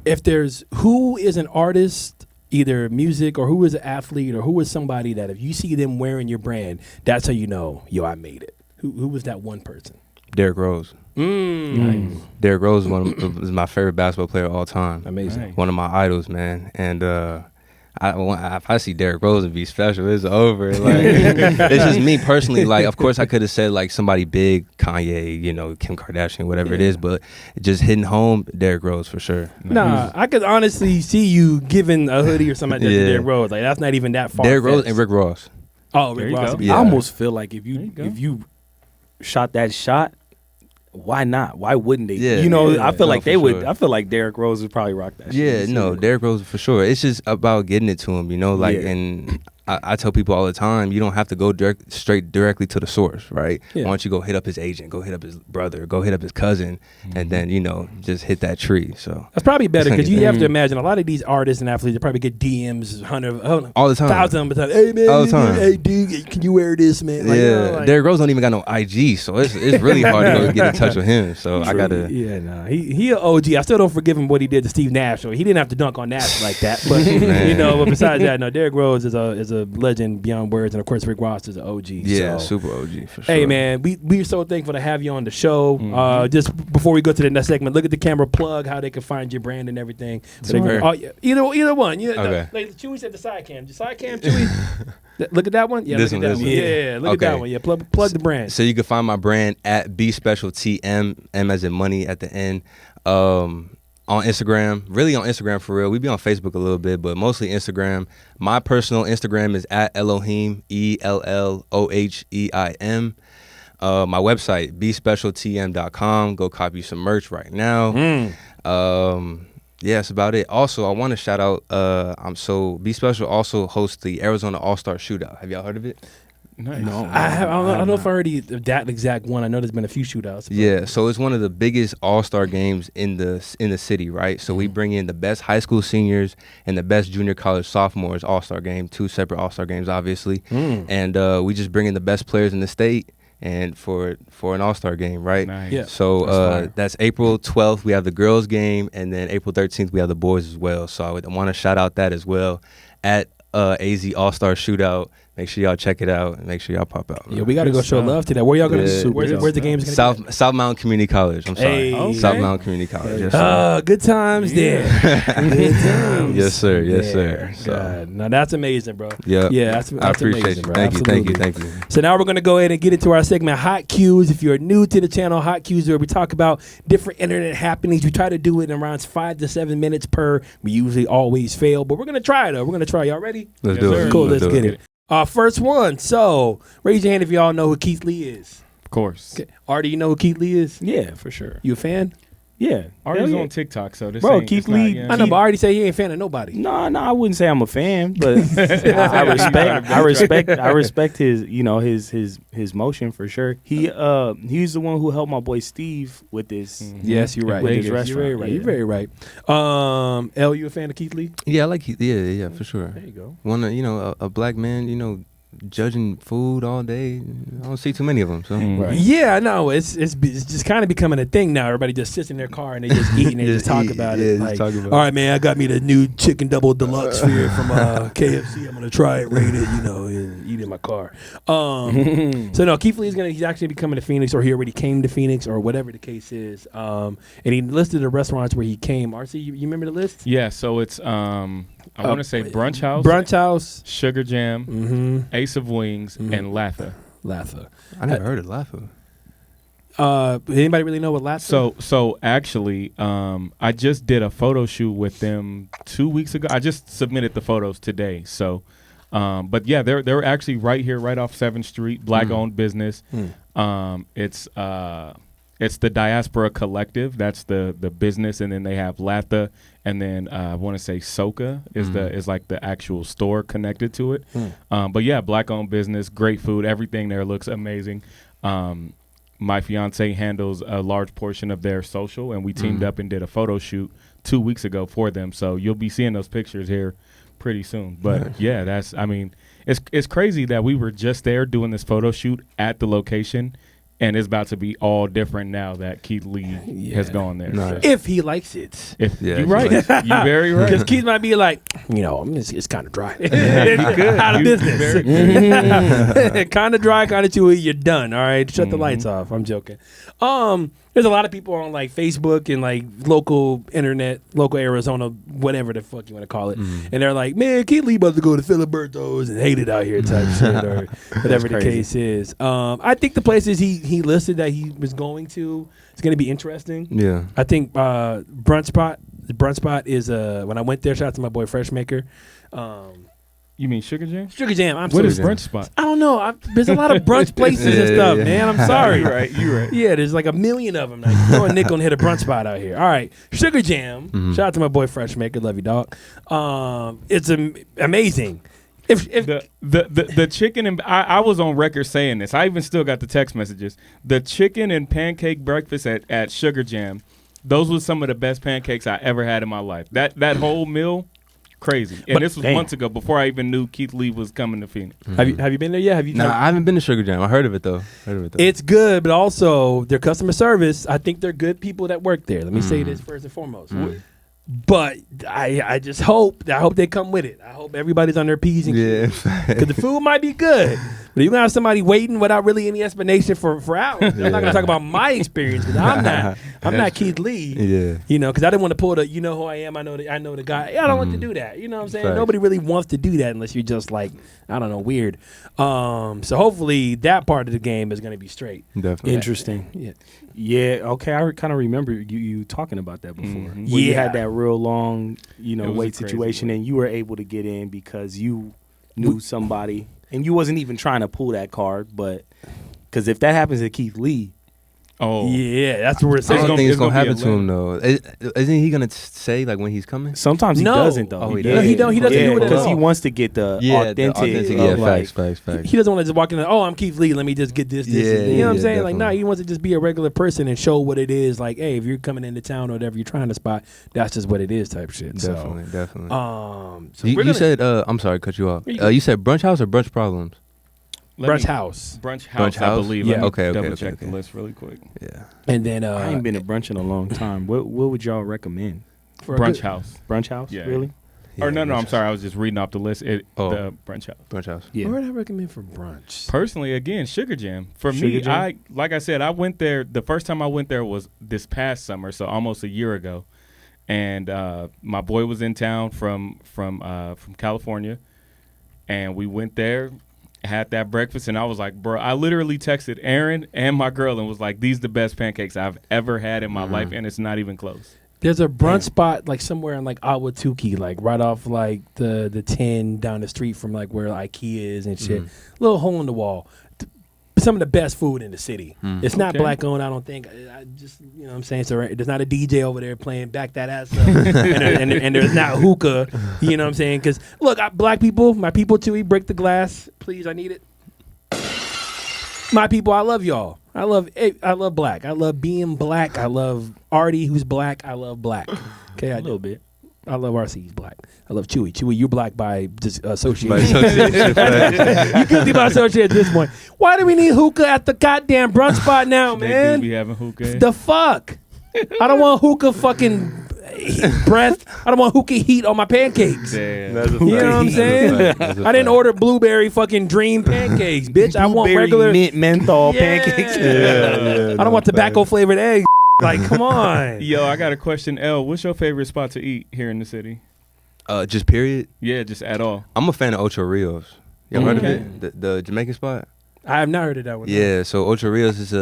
If there's, who is an artist, either music, or who is an athlete, or who is somebody that if you see them wearing your brand, that's how you know, I made it. Who was that one person? Derrick Rose. Nice. Derrick Rose is my favorite basketball player of all time. Amazing. One of my idols, man. And if I see Derrick Rose and be special, it's over. Like, it's just me personally. Like, of course, I could have said like somebody big, Kanye, Kim Kardashian, whatever it is, but just hitting home, Derrick Rose for sure. Nah, I could honestly see you giving a hoodie or something like that to Derrick Rose. Like, that's not even that far. Derrick Rose and Rick Ross. Oh, Rick Ross. I almost feel like if you shot that shot, why not? Why wouldn't they? Yeah, I feel like they would. Sure. I feel like Derrick Rose would probably rock that shit. Derrick Rose for sure. It's just about getting it to him, and I tell people all the time, you don't have to go straight directly to the source, right? Yeah. Why don't you go hit up his agent, go hit up his brother, go hit up his cousin, and then, just hit that tree. So that's probably better because you have to imagine a lot of these artists and athletes, they probably get DMs, all the time. 1,000 times. Hey, man, all the time. Hey, dude, can you wear this, man? Like, Derrick Rose don't even got no IG, so it's really hard to go get in touch with him. So I gotta. Yeah, nah, he an OG. I still don't forgive him what he did to Steve Nash. So he didn't have to dunk on that like that. But but besides that, no, Derrick Rose is a legend beyond words, and of course Rick Ross is an OG. Yeah, so. super OG for sure. Hey man, we are so thankful to have you on the show. Just before we go to the next segment, look at the camera, plug how they can find your brand and everything. Either one. Okay. Like Chewy said, the side cam. The side cam, Chewy. Look at that one. Yeah, This look at that one, one. Yeah, look at that one. Yeah, plug the brand. So you can find my brand at B Special TM, M as in money at the end. On Instagram, really on Instagram for real. We be on Facebook a little bit, but mostly Instagram. My personal Instagram is at Elloheim, ELLOHEIM. My website, bspecialtm.com. Go copy some merch right now. That's about it. Also, I want to shout out, B Special also hosts the Arizona All-Star Shootout. Have y'all heard of it? Nice. No, I don't know if I already that exact one. I know there's been a few shootouts. Yeah, so it's one of the biggest all-star games in the city, right? So we bring in the best high school seniors and the best junior college sophomores all-star game, 2 separate all-star games, obviously. And we just bring in the best players in the state and for an all-star game, right? Nice. Yeah. So that's April 12th. We have the girls game, and then April 13th we have the boys as well. So I want to shout out that as well at AZ All-Star Shootout. Make sure y'all check it out and make sure y'all pop out. Yeah, we got to go show love to that. Where y'all going to do? Where's the games going to be? South Mountain Community College. I'm sorry. Hey. South Mountain Community College. Yes, sir. Good times there. Good times. Yes, sir. Yes, there. sir. So, God. Now that's amazing, bro. yeah. That's I appreciate amazing, you. bro. Thank Absolutely. you. Thank you. So now we're going to go ahead and get into our segment, Hot Cues. If you're new to the channel, Hot Cues, where we talk about different internet happenings. We try to do it in around 5 to 7 minutes per. We usually always fail, but we're going to try, though. We're going to try. Y'all ready? Let's do it. Cool, let's do get it. First one. So, raise your hand if y'all know who Keith Lee is. Of course. Okay. Artie, you know who Keith Lee is? Yeah, for sure. You a fan? Yeah. Artie's Hell yeah. on TikTok, so this Bro, ain't, Keith it's not- Lee- yeah. I know, but I already say he ain't a fan of nobody. No, I wouldn't say I'm a fan, but I respect his, his motion for sure. He's the one who helped my boy Steve with this. Yes, you're right. With his You're very restaurant. right. Yeah. You're very right. L, you a fan of Keith Lee? Yeah, I like Keith. Yeah, for sure. There you go. One, a black man, judging food all day. I don't see too many of them. So Yeah, I know. It's just kind of becoming a thing now. Everybody just sits in their car and they just eat and they just talk about it. Like, all right, man, I got me the new chicken double deluxe here from KFC. I'm gonna try it, rate it, and eat in my car. So no, Keith Lee he's actually becoming to Phoenix, or he already came to Phoenix, or whatever the case is. And he listed the restaurants where he came. RC, you remember the list? Yeah, so it's I want to say Brunch House, Sugar Jam, Ace of Wings, and Latha. I never heard of Latha. Anybody really know what Latha? So actually, I just did a photo shoot with them 2 weeks ago. I just submitted the photos today. So, but yeah, they're actually right here, right off 7th Street, Black-owned business. It's the Diaspora Collective. That's the business, and then they have Latha, and then I want to say Soka is like the actual store connected to it. But yeah, Black-owned business, great food, everything there looks amazing. My fiance handles a large portion of their social, and we teamed up and did a photo shoot 2 weeks ago for them. So you'll be seeing those pictures here pretty soon. But yeah, it's crazy that we were just there doing this photo shoot at the location, and it's about to be all different now that Keith Lee has gone there. Nice. If he likes it. You're right. You're very right. Because Keith might be like, it's kind of dry. Out of business. Kind of dry, kind of chewy. You're done. All right. Shut the lights off. I'm joking. There's a lot of people on like Facebook and like local internet, local Arizona, whatever the fuck you want to call it. And they're like, man, Keith Lee about to go to Filiberto's and hate it out here type shit, or whatever the case is. I think the places he listed that he was going to is going to be interesting. Yeah. I think Brunch Spot is when I went there, shout out to my boy Freshmaker. You mean Sugar Jam? Sugar Jam. What is Brunch Spot? I don't know. There's a lot of brunch places and stuff, man. I'm sorry. You're right. Yeah, there's like a million of them. Like, throw a nickel and hit a brunch spot out here. All right, Sugar Jam. Shout out to my boy Freshmaker. Love you, dog. It's amazing. If the chicken and I was on record saying this. I even still got the text messages. The chicken and pancake breakfast at Sugar Jam, those were some of the best pancakes I ever had in my life. That whole meal. Crazy. And this was months ago before I even knew Keith Lee was coming to Phoenix. Have you been there yet? Nah, I haven't been to Sugar Jam. I heard of it though. It's good, but also their customer service, I think they're good people that work there. Let me say this first and foremost. But I just hope they come with it. I hope everybody's on their P's and Q's. Because the food might be good, but you're going to have somebody waiting without really any explanation for hours. I'm not going to talk about my experience because I'm not Keith Lee. Because I didn't want to pull the, who I am, I know the guy. I don't want to do that. You know what I'm saying? Facts. Nobody really wants to do that unless you're just like, I don't know, weird. So hopefully that part of the game is going to be straight. Definitely. Interesting. Yeah, okay. I kind of remember you talking about that before. Where Yeah. you had that real long, wait a crazy situation, wait. and you were able to get in because you knew somebody, and you wasn't even trying to pull that card, but because if that happens to Keith Lee, yeah, that's what we're I saying. don't think it's gonna gonna be happen to him though. Isn't he gonna say like when he's coming? sometimes he No. doesn't though. Oh, he No, he doesn't do it at because he all. wants to get the authentic. Yeah, of, like, facts. He doesn't want to just walk in and, I'm Keith Lee, let me just get this. Yeah, you know what I'm yeah, saying? Like, definitely. he wants to just be a regular person and show what it is. Like, hey, if you're coming into town or whatever you're trying to spot, that's just what it is type shit. Definitely. So You said, I'm sorry, cut you off. You said Brunch House or Brunch Problems? Brunch House. Brunch House, I House? believe. Yeah. Let me Okay, double check okay. the list really quick. Yeah. And then I ain't been to brunch in a long time. What would y'all recommend? for a Brunch good- House. Brunch house? Yeah. Really? Or no, Brunch I'm House. sorry. I was just reading off the list. The Brunch House. Brunch House. Yeah. What would I recommend for brunch? Personally, again, Sugar Jam. For Sugar me, Jam? like I said, I went there. The first time I went there was this past summer, so almost a year ago. And my boy was in town from California, and we went there, had that breakfast, and I was like, bro, I literally texted Aaron and my girl and was like, these the best pancakes I've ever had in my life, and it's not even close. There's a brunch spot like somewhere in like Ahwatukee, like right off like the 10 down the street from like where IKEA is and shit. Little hole in the wall. Some of the best food in the city. It's not Okay. black owned, I don't think. I just, what I'm saying? So there's not a DJ over there playing back that ass up. and there's not hookah, you know what I'm saying? Because, look, black people, my people too, we break the glass. Please, I need it. My people, I love y'all. I love black. I love being black. I love Artie, who's black. I love black. Okay, A little bit. I love RC. He's black. I love Chewy. Chewy, you're black by association. By association. You guilty by association at this point. Why do we need hookah at the goddamn brunch spot now, They man? do be having hookah. The fuck? I don't want hookah fucking breath. I don't want hookah heat on my pancakes. Damn. That's a You know what I'm fact. saying? That's a I didn't fact. order blueberry fucking dream pancakes, bitch. I want Blueberry regular. mint menthol Yeah. pancakes. I don't want tobacco flavored eggs. Like, come on. Yo, I got a question. L, what's your favorite spot to eat here in the city? Just period. Yeah, just at all. I'm a fan of Ocho Rios. You ever heard of Okay. it? The Jamaican spot. I have not heard of that one. Yeah, so Ocho Rios is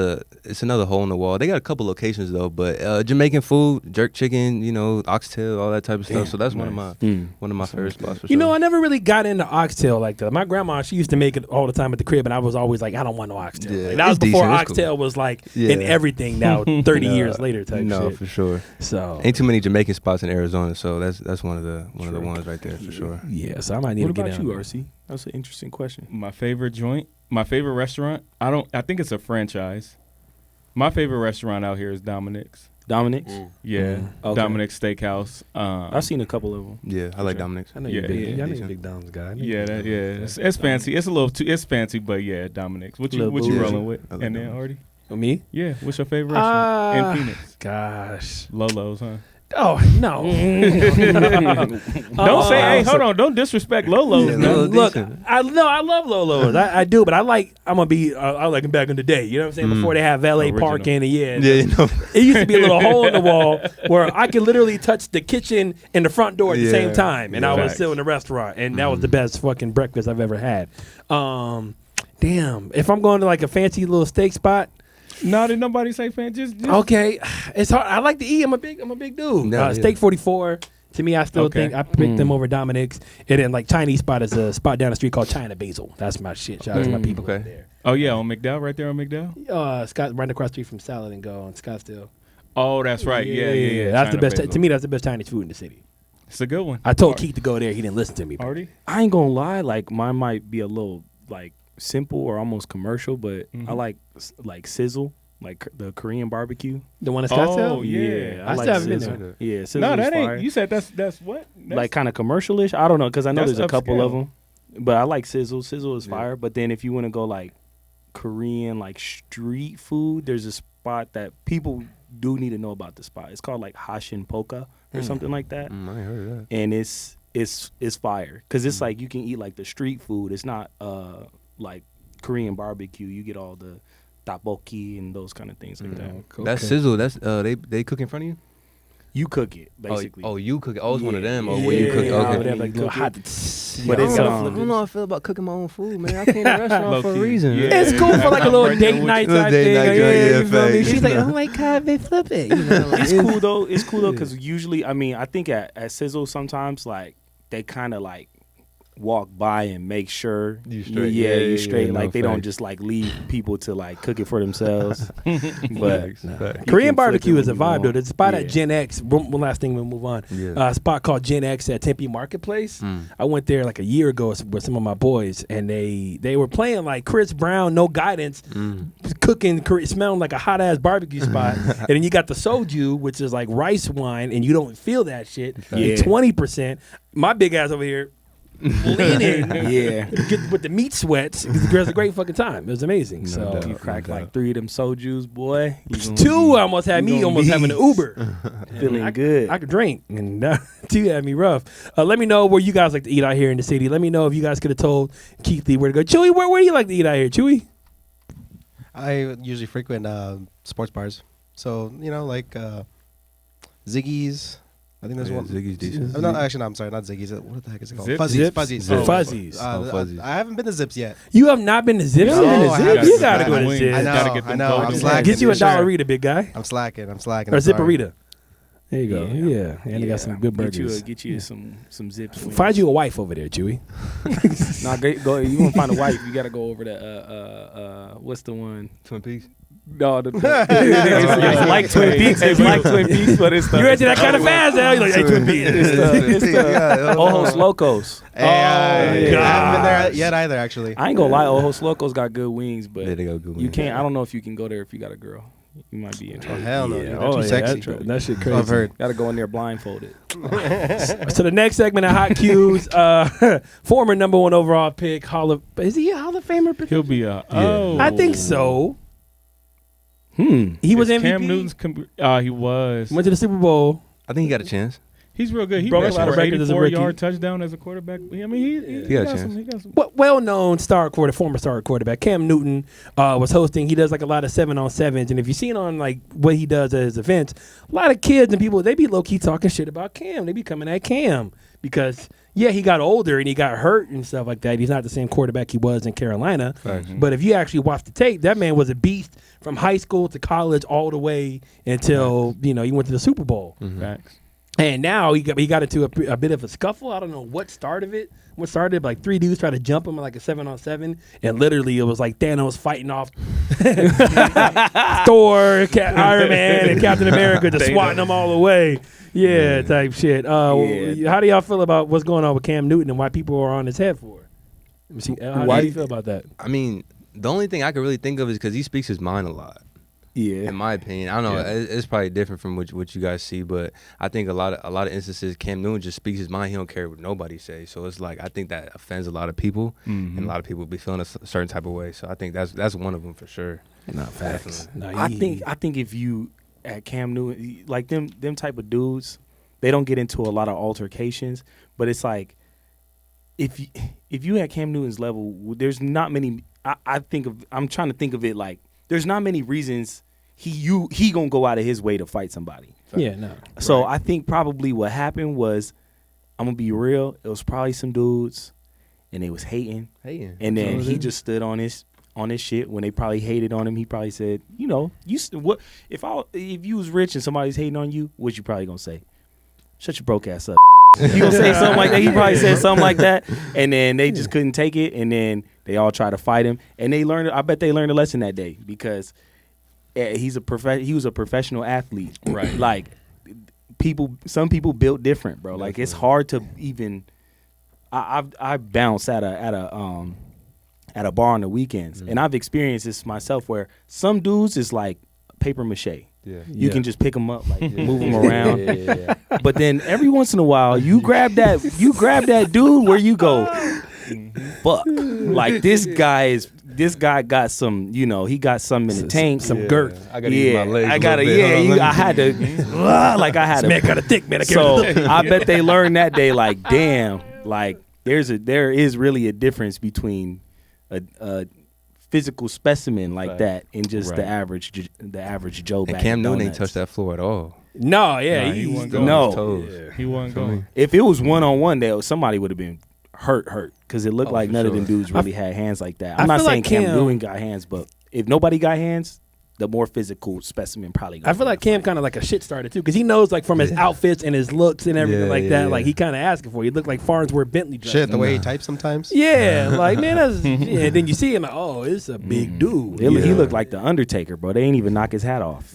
it's another hole in the wall. They got a couple locations though, but Jamaican food, jerk chicken, oxtail, all that type of stuff. So that's one of my favorite spots for You know, sure. I never really got into oxtail like that. My grandma, she used to make it all the time at the crib, and I was always like, I don't want no oxtail. Yeah, Like, that was it's before decent. It's cool. oxtail was like Yeah. in everything now, 30 years later type No, shit. for sure. So, Ain't too many Jamaican spots in Arizona, so that's one of the ones right there for sure. yeah, so I might need What to get about down you, there. RC? That's an interesting question. My favorite joint, my favorite restaurant. I think it's a franchise. My favorite restaurant out here is Dominic's. Dominic's? Yeah, Okay. Dominic's Steakhouse. I've seen a couple of them. Yeah, I like Dominic's. I know Yeah, you're big. yeah, I know you're a decent. big Dom's guy. I know Yeah, you're big. it's fancy. It's a little too. It's fancy, but yeah, Dominic's. What you Little bougie. rolling with? I like And then Dominic's. Artie. Me? Yeah, what's your favorite restaurant in Phoenix? Gosh. Lolo's, huh? Oh, no. Don't say, hey, hold on, don't disrespect Lolo's. Yeah, man. Lolo's Look, decent. I love Lolo's. I do, but I'm gonna be. I like them back in the day. You know what I'm saying? Before they have valet Original. parking, and Yeah, it used to be a little hole in the wall where I could literally touch the kitchen and the front door at the same Yeah. time, and I was Facts. still in the restaurant, and that was the best fucking breakfast I've ever had. Damn, if I'm going to like a fancy little steak spot, No, did nobody say fan? Just okay, it's hard. I like to eat. I'm a big dude. Yeah, yeah. Steak 44. To me, I still Okay. think I picked them over Dominic's. And then like Chinese spot is a spot down the street called China Basil. That's my shit. Shout out to my people Okay. over there. oh yeah, on McDowell, right there on McDowell. Scott, right across the street from Salad and Go in Scottsdale. Oh, that's right. Yeah. That's the China best. Basil. To me, that's the best Chinese food in the city. It's a good one. I told Keith to go there. He didn't listen to me. but- Artie. I ain't gonna lie, like mine might be a little like simple or almost commercial, but I like sizzle, like the Korean barbecue. The one in Scottsdale? Oh yeah. I like still haven't been sizzle. there. Yeah, sizzle No, is that ain't. fire. You said that's what? That's, Like kind of commercial-ish. I don't know because I know That's there's a couple of upscale. them, but I like sizzle. Sizzle is fire. But then if you want to go like Korean like street food, there's a spot that people do need to know about. The spot. It's called like Hashin Poka or something like that, I ain't heard of that. and it's fire because it's like you can eat like the street food. It's not like Korean barbecue. You get all the tteokbokki and those kind of things like that. That's sizzle. That's they cook in front of you. You cook it basically. Oh, you cook it. Oh, it's one of Yeah. them. Oh, when you cook. Yeah, Okay. whatever. Like little Cook hot. But But it's, I um, don't know how I feel about cooking my own food, man. I came to a restaurant for a Low-key. reason. Yeah. It's cool for like a little Right date there with night you. type Little date thing. night Like, joint, yeah, you feel me? facts. She's like, oh my God, they flip it. You know, like, It's cool though. It's cool though because usually, I mean, I think at Sizzle sometimes like they kind of like walk by and make sure You straight. Yeah, Yeah, you yeah, straight. yeah, Like no, they don't facts. just like leave people to like cook it for themselves. But Facts. you Korean can flip barbecue it is a when you vibe, want. though. There's a spot Yeah. at Gen X. One last thing, we'll move on. Yeah. A spot called Gen X at Tempe Marketplace. I went there like a year ago with some of my boys, and they were playing like Chris Brown, No Guidance, cooking, smelling like a hot ass barbecue spot. And then you got the soju, which is like rice wine, and you don't feel that shit. Yeah. 20%. My big ass over here. Leaning, Yeah. get with the meat sweats. It was a great fucking time. It was amazing. So doubt. You crack like 3 of them sojus, boy. You gonna two almost had you me gonna almost be having an Uber. feeling I, good. I could drink, and two had me rough. Let me know where you guys like to eat out here in the city. Let me know if you guys could have told Keith Lee where to go. Chewy, where do you like to eat out here, Chewy? I usually frequent sports bars. So, like Ziggy's. I think there's one. Ziggy's decent. No, actually, no, I'm sorry, not Ziggy's. What the heck is it called? Zips? Fuzzies. Zips? Fuzzies. Zips. Fuzzies. Fuzzies. I haven't been to Zips yet. You have not been to Zips? No, You haven't been to I Zips? haven't. You gotta go to Wings. Zips. I know, Gotta get them I know. golden I'm wings. slacking. Get you a for sure. dollarita, big guy, I'm slacking. or I'm a sorry. zipperita. There you go. Yeah, and they got some good Get you, burgers. get you some zips. wings. Find you a wife over there, Chewy. Nah, go. You want to find a wife? You gotta go over to what's the one? Twin Peaks. No, it's like Twin Peaks. It's like Twin Peaks, but it's the. You into that kind of fast now? You're like, hey, Twin Peaks. It's the Ojos Locos. Hey, I gosh. haven't been there yet either, actually. I ain't gonna lie, Ojos Locos got good wings, but Yeah, they got good you wings. can't. I don't know if you can go there if you got a girl. You might be in Oh, trouble. hell no. Yeah. Dude. They're too sexy. That shit crazy. I've heard. Got to go in there blindfolded. So the next segment of Hot Cues, former number 1 overall pick, is he a Hall of Famer? He'll be a. Oh, I think so. He was Is MVP. Cam Newton's. He was. Went to the Super Bowl. I think he got a chance. He's real good. He Broke a rushed lot of for records as a 84-yard rookie. touchdown as a quarterback. I mean, he got a got chance. some. He got some. Well-known former star quarterback Cam Newton was hosting. He does like a lot of 7-on-7s, and if you've seen on like what he does at his events, a lot of kids and people, they be low-key talking shit about Cam. They be coming at Cam because he got older and he got hurt and stuff like that. He's not the same quarterback he was in Carolina. But if you actually watch the tape, that man was a beast from high school to college all the way until he went to the Super Bowl. Facts. And now he got into a bit of a scuffle. I don't know what started it. What started like 3 dudes tried to jump him in like a 7-on-7, and literally it was like Thanos fighting off Thor, Iron Man, and Captain America, just swatting them all away. Yeah, type shit. How do y'all feel about what's going on with Cam Newton and why people are on his head for? How do you feel about that? I mean, the only thing I can really think of is because he speaks his mind a lot. Yeah. In my opinion, I don't know. It's probably different from what you guys see, but I think a lot of instances, Cam Newton just speaks his mind. He don't care what nobody says. So it's like I think that offends a lot of people, and a lot of people be feeling a certain type of way. So I think that's one of them for sure. Not facts. I think if you at Cam Newton, like them type of dudes, they don't get into a lot of altercations. But it's like if you at Cam Newton's level, there's not many. I'm trying to think of it like there's not many reasons he gonna go out of his way to fight somebody. Yeah, no. So I think probably what happened was, I'm gonna be real, it was probably some dudes and they was hating. And then he just stood on his shit when they probably hated on him. He probably said, what if you was rich and somebody's hating on you, what you probably gonna say? Shut your broke ass up. You gonna say something like that? He probably said something like that, and then they just couldn't take it, and then they all try to fight him, and I bet they learned a lesson that day because he was a professional athlete, Right? Like some people built different, bro. Like it's hard to even. I bounce at a bar on the weekends, and I've experienced this myself where some dudes is like paper mache. You can just pick them up, like move them around. But then every once in a while, you grab that dude where you go, fuck. Like this guy got some, he got some in the tank, some girth. I gotta use my legs. I had to, like I had to. Man, kind of thick, man. So I bet they learned that day, like, damn, like there is really a difference between a physical specimen like that and just the average Joe. And back Cam in Newton ain't donuts. touched that floor at all. No, yeah, he wasn't Still on No. his toes. He wasn't going. If it was 1-on-1, somebody would have been hurt because it looked like for none of sure. them dudes really had hands like that. I I'm not feel saying like Cam Cam- Newton got hands, but if nobody got hands, the more physical specimen probably. I feel like Cam kind of like a shit starter too, because he knows like from his outfits and his looks and everything like that. Like he kind of asking for. He looked like Farnsworth Bentley. Dressed. Shit, the way he types sometimes. Yeah, like man, that's and then you see him like, oh, it's a big dude. He looked like the Undertaker, bro. They ain't even knock his hat off.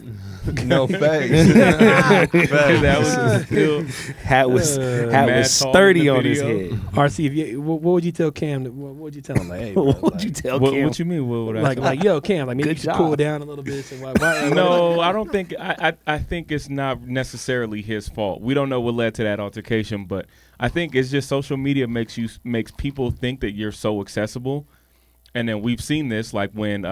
No facts. That was still Hat was Mad tall sturdy in the on his video. head. RC, if you, what would you tell Cam? What would you tell him? Like, hey, bro, What would like, you tell What, Cam? what you mean? What would I like, yo, Cam, like maybe Good you should job. cool down a little bit. So No, I don't think. I think it's not necessarily his fault. We don't know what led to that altercation, but I think it's just social media makes people think that you're so accessible, and then we've seen this like when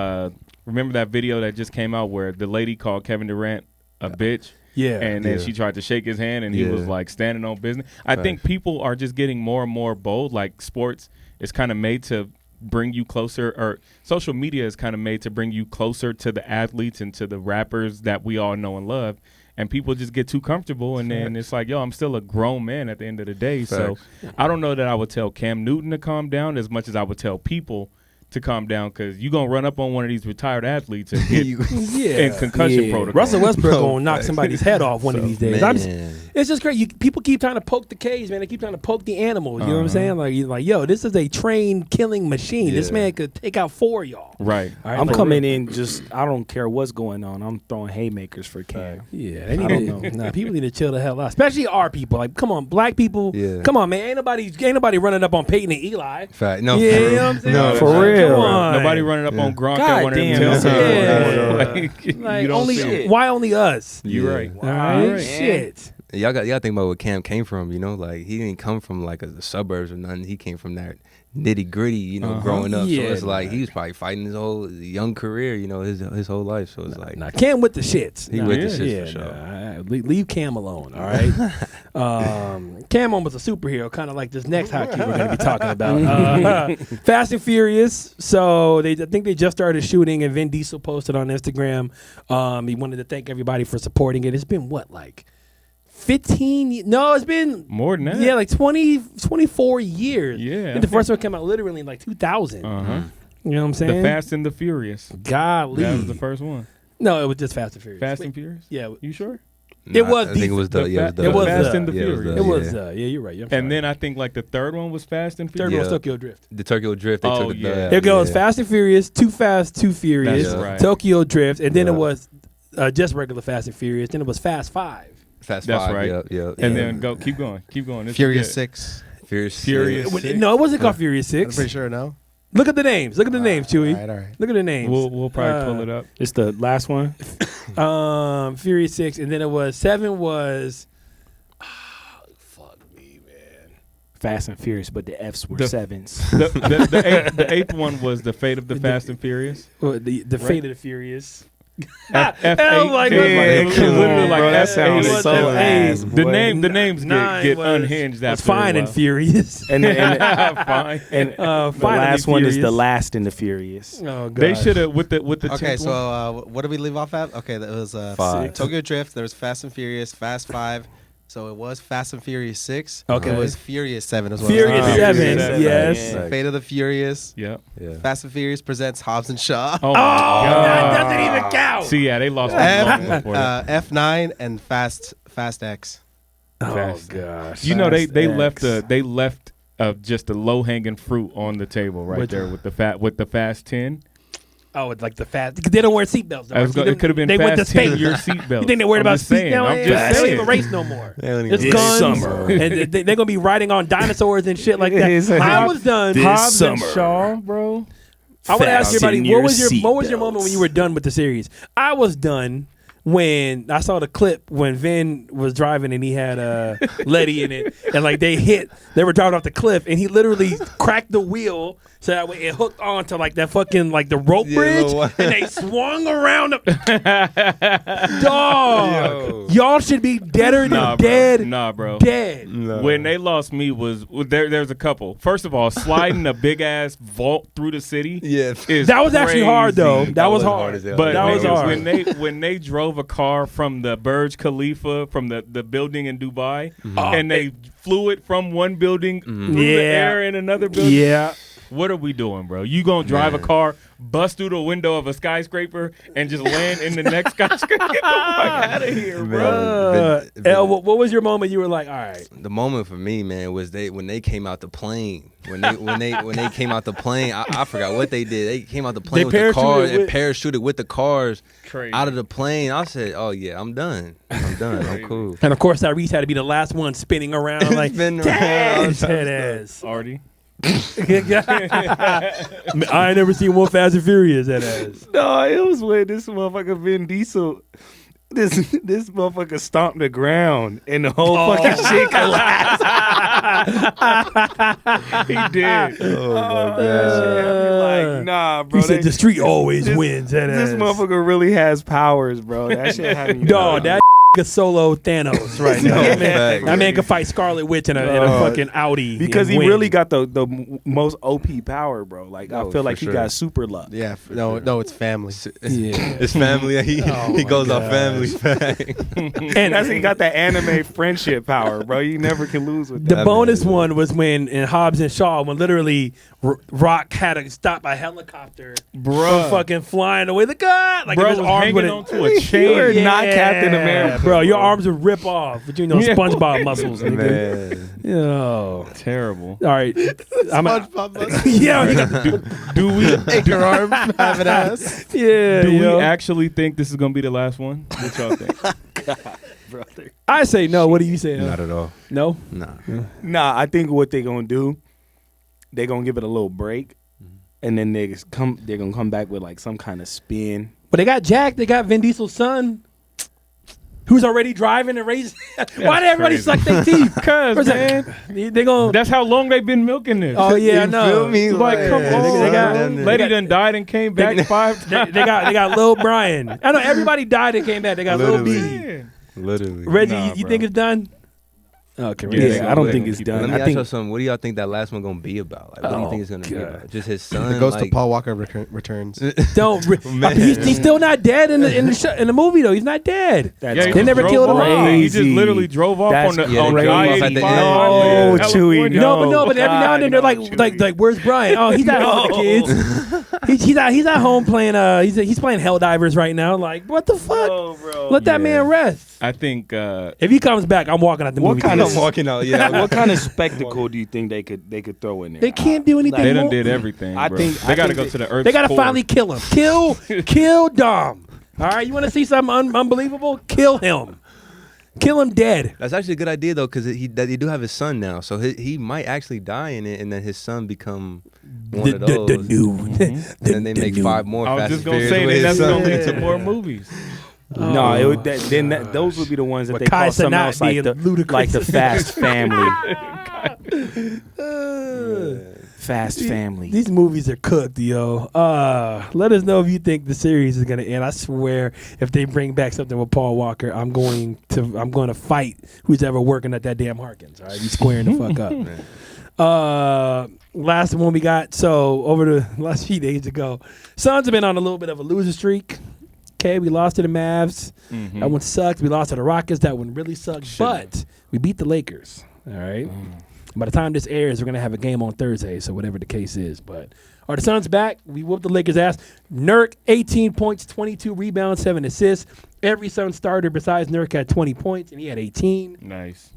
remember that video that just came out where the lady called Kevin Durant a bitch. Yeah, And then she tried to shake his hand, and he was like standing on business. I think people are just getting more and more bold. Like sports is kind of made to bring you closer, or social media is kind of made to bring you closer to the athletes and to the rappers that we all know and love. And people just get too comfortable, and then it's like, yo, I'm still a grown man at the end of the day. So I don't know that I would tell Cam Newton to calm down as much as I would tell people to calm down, because you're going to run up on one of these retired athletes and get in concussion protocol. Russell Westbrook gonna knock somebody's head off one of these days. Man. It's just great. People keep trying to poke the cage, man. They keep trying to poke the animals. You know what I'm saying? Like, you're like, yo, this is a trained killing machine. This man could take out 4 of y'all. Right. All right, I'm coming in I don't care what's going on. I'm throwing haymakers for Cam. Yeah, they need to. Nah, people need to chill the hell out, especially our people. Like, come on, black people. Yeah. Come on, man. Ain't nobody running up on Peyton and Eli. Fact. No, Yeah, for you real. know what I'm saying? No, For real. Come on. Nobody running up on Gronk God at one of them damn, tailgates. Like, You don't only see it. why only us? You're right. All right, Right. shit. Y'all got think about where Cam came from. You know, like he didn't come from like the suburbs or nothing. He came from that nitty gritty. You know, growing up. Yeah, so it's like he was probably fighting his whole young career. You know, his whole life. So it's like Nah, Cam with the shits. he Nah, with yeah, the shit yeah, for sure. nah, leave Cam alone, all right? Cam almost a superhero, kind of like this next hockey we're going to be talking about. Fast and Furious. So I think they just started shooting, and Vin Diesel posted on Instagram. He wanted to thank everybody for supporting it. It's been what, like 15? No, it's been More than that. Yeah, like 24 years. Yeah. I think the first one came out literally in like 2000. Uh-huh. You know what I'm saying? The Fast and the Furious. Golly. That was the first one. No, it was just Fast and Furious. Fast Wait, and Furious? Yeah. You sure? It was I think it was the the yeah, fa- it was it the was Fast and the yeah, Furious. It was, yeah. yeah, you're right. I'm And sorry. then I think like the third one was Fast and third Furious. one was Yeah. Tokyo Drift. the Tokyo Drift. They Oh, took yeah. the There goes yeah. Fast and Furious, Too Fast, Too Furious, That's right. Tokyo Drift, and then it Yeah. was just regular Fast and Furious. Then it was Fast 5. Fast That's Five. right. Yeah. And then keep going. This is Furious good. 6. Furious. Furious. Six. Six. No, it wasn't called Furious I'm 6. pretty sure, no? Look at the names. Look at the names, Chewy. All right. Look at the names. We'll probably pull it up. It's the last one. Furious 6, and then it was 7 was. Fuck me, man. Fast and Furious, but the F's were The- sevens. The eighth one was the Fate of the Fast and Furious. Well, the Fate of the Furious. F8. I'm like, it was come literally on, like bro, that F8. sounds It was so F8. ass. The boy. names Nine get was- unhinged was after Fine a and while. Furious. And Fine. the Fine and last one is the Furious. Last in the Furious. Oh, God. They should have with the Okay, 10th so one. what did we leave off at? Okay, that was Five. Tokyo Drift. There was Fast and Furious, Fast 5. So it was Fast and Furious 6. Okay. It was Furious 7 as well. Furious Oh, 7, Furious 7. yes. Right. Fate of the Furious. Yep. Yeah. Fast and Furious presents Hobbs and Shaw. Oh, Oh, my God. that doesn't even count. See, yeah, they lost me long before that. F9 and Fast X. Oh, Fast. gosh. You know they Fast X. left just a low hanging fruit on the table right Which there one? with the Fast 10. Oh, it's like the fast. Because they don't wear seatbelts. It could have been They went to Fast 10 space. your seatbelt. You think they're worried about saying. speed now? I'm They just don't saying. even race no more. They don't even- It's guns. summer. And they're going to be riding on dinosaurs and shit like that. It's I was done. Hobbs and summer. Shaw, bro. I want to ask Fasten everybody, your what was your seatbelts. moment when you were done with the series? I was done when I saw the clip when Vin was driving and he had Letty in it, and like they were driving off the cliff, and he literally cracked the wheel so that way it hooked onto like that fucking like the rope Yeah, bridge, little one. and they swung around. Dog, y'all should be deader than dead. Nah, bro. Dead. When they lost me was there's a couple. First of all, sliding a big ass vault through the city. Yeah. is That was actually hard though. crazy. That was was hard hard. as hell. But that was niggas, hard. when they drove a car from the Burj Khalifa from the building in Dubai and they flew it from one building through the Yeah. air in another building. Yeah. What are we doing, bro? You gonna drive a car, bust through the window of a skyscraper, and just land in the next skyscraper? Get the fuck out of here, bro. El, what was your moment? You were like, all right. The moment for me, man, was when they came out the plane. When they came out the plane, I forgot what they did. They came out the plane with the cars and parachuted with the cars Crazy. out of the plane. I said, "Oh yeah, I'm done. I'm cool." And of course, Tyrese had to be the last one spinning around like, Spinning damn, around. head ass. Artie. I ain't never seen more Fast and Furious head ass. No, it was when this motherfucker Vin Diesel, this motherfucker stomped the ground and the whole fucking shit collapsed. He did. Oh my Like, nah, bro. He said the street always this- wins head ass. This motherfucker really has powers, bro. That shit had me. Dog, that could solo Thanos right now. No, fact. That man could fight Scarlet Witch in a fucking Audi. because and he win. really got the most OP power, bro. Like I No, feel for like he sure. got super luck. Yeah, no, it's family. It's family. He my goes off gosh. family. And that's he got that anime friendship power, bro. You never can lose with The that. bonus one was when in Hobbs and Shaw, when literally Rock had to stop a helicopter from fucking flying away. The guy, like Bro his was arm hanging with it. onto a You chain. are not Captain America. Bro, your arms would rip off between those SpongeBob muscles, nigga. Man. Yo. Terrible. All right. SpongeBob muscles. Yeah. Do we Anchor arm, have an ass. Yeah. do we yo. actually think this is gonna be the last one? What y'all think? brother. I say no. What do you say? Not at all. No? Nah. Nah, I think what they're gonna do, they're gonna give it a little break, and then they're gonna come back with like some kind of spin. But they got Jack. They got Vin Diesel's son, who's already driving and raising. Why did everybody crazy. suck their teeth? Cause man, They gonna. that's how long they've been milking this. Oh yeah, I know. Feel me? Like, come They on. got- Lady done died and came back 5 They times. got Lil Brian. I know everybody died and came back. They got Lil B. Literally. Literally. Reggie, Nah, you bro. think it's done? Okay, Yeah, Yeah, I don't think it's keep done. Let me I ask think y'all something. What do y'all think that last one gonna be about? Like, what do you think it's gonna be God. about? Just his son. The ghost like, of Paul Walker returns. Don't. Man. He's still not dead in the movie though. He's not dead. that's Yeah, he They just never drove killed him off. off. He just Crazy. literally drove off That's on the Yeah, on they drove off at the I-85. end. No, California. Chewy, No, but every now and then they're like, Chewy. like, where's Brian? Oh, he's at home with the kids. He's at home playing. He's playing Helldivers right now. Like, what the fuck? bro. Let that man rest. I think If he comes back, I'm walking out the What movie. kind theater. I'm walking out. Yeah. What kind of spectacle do you think they could throw in there? They can't do anything. they done more. did everything. I bro. think- they I got to think go to the Earth. They gotta finally kill him. Kill Dom. All right, you want to see something unbelievable? Kill him. Kill him dead. That's actually a good idea though, because he do have his son now, so he might actually die in it, and then his son become one of those. The new. And then they make 5 more. I was Fast just and gonna Furious say with that his that's son. gonna lead to more movies. No, it would, those would be the ones that But they call Kai something Cenat else like being the ludicrous. Fast Family. Fast Family. These movies are cooked, yo. Let us know if you think the series is gonna end. I swear, if they bring back something with Paul Walker, I'm going to fight who's ever working at that damn Harkins. All right, you squaring the fuck up. Last one we got. So over the last few days ago, Suns have been on a little bit of a loser streak. Okay, we lost to the Mavs. That one sucked. We lost to the Rockets. That one really sucked. But we beat the Lakers. All right. By the time this airs, we're gonna have a game on Thursday. So whatever the case is, but are the Suns back? We whooped the Lakers' ass. Nurk, 18 points, 22 rebounds, 7 assists. Every Suns starter besides Nurk had 20 points, and he had 18. Nice.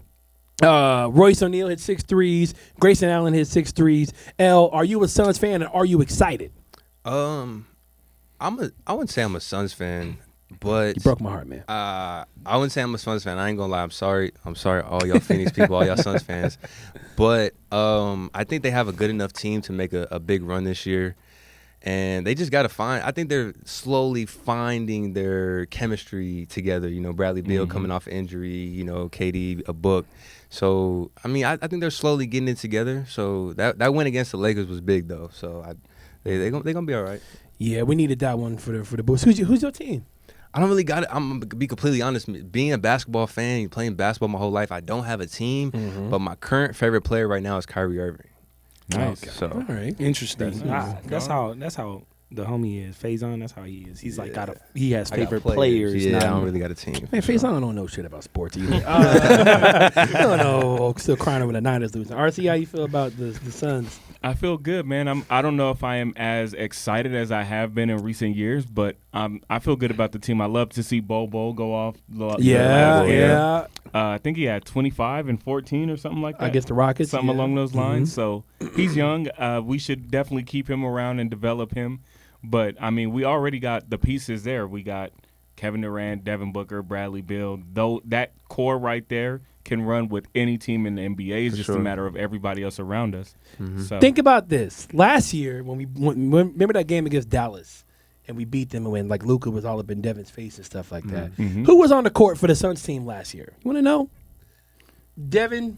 Royce O'Neal hit 6 threes. Grayson Allen hit 6 threes. L, are you a Suns fan and are you excited? I wouldn't say I'm a Suns fan, but You broke my heart, man. I wouldn't say I'm a Suns fan. I ain't gonna lie. I'm sorry, all y'all Phoenix people, all y'all Suns fans. But I think they have a good enough team to make a big run this year, and they just got to find. I think they're slowly finding their chemistry together. You know, Bradley Beal coming off injury. You know, KD a book. So I mean, I think they're slowly getting it together. So that win against the Lakers was big though. So they gonna be all right. Yeah, we needed that one for the Bulls. Who's your team? I don't really got it. I'm gonna be completely honest. Being a basketball fan, playing basketball my whole life, I don't have a team. But my current favorite player right now is Kyrie Irving. Nice. So All right. Interesting. That's how the homie is. Faison, that's how he is. He's like he has I got favorite players. Yeah, not- I don't really got a team. Man, Face, I don't know shit about sports either. I don't know. Still crying over the Niners losing. RC, how you feel about the Suns? I feel good, man. I don't know if I am as excited as I have been in recent years, but I feel good about the team. I love to see Bobo go off. Yeah. I think he had 25 and 14 or something like that. Against the Rockets. Something yeah. along those lines. So he's young. We should definitely keep him around and develop him. But, I mean, we already got the pieces there. We got Kevin Durant, Devin Booker, Bradley Beal. Though that core right there can run with any team in the NBA. It's just a matter of everybody else around us. So Think about this. Last year, when remember that game against Dallas, and we beat them when like Luka was all up in Devin's face and stuff like that. Who was on the court for the Suns team last year? You want to know? Devin,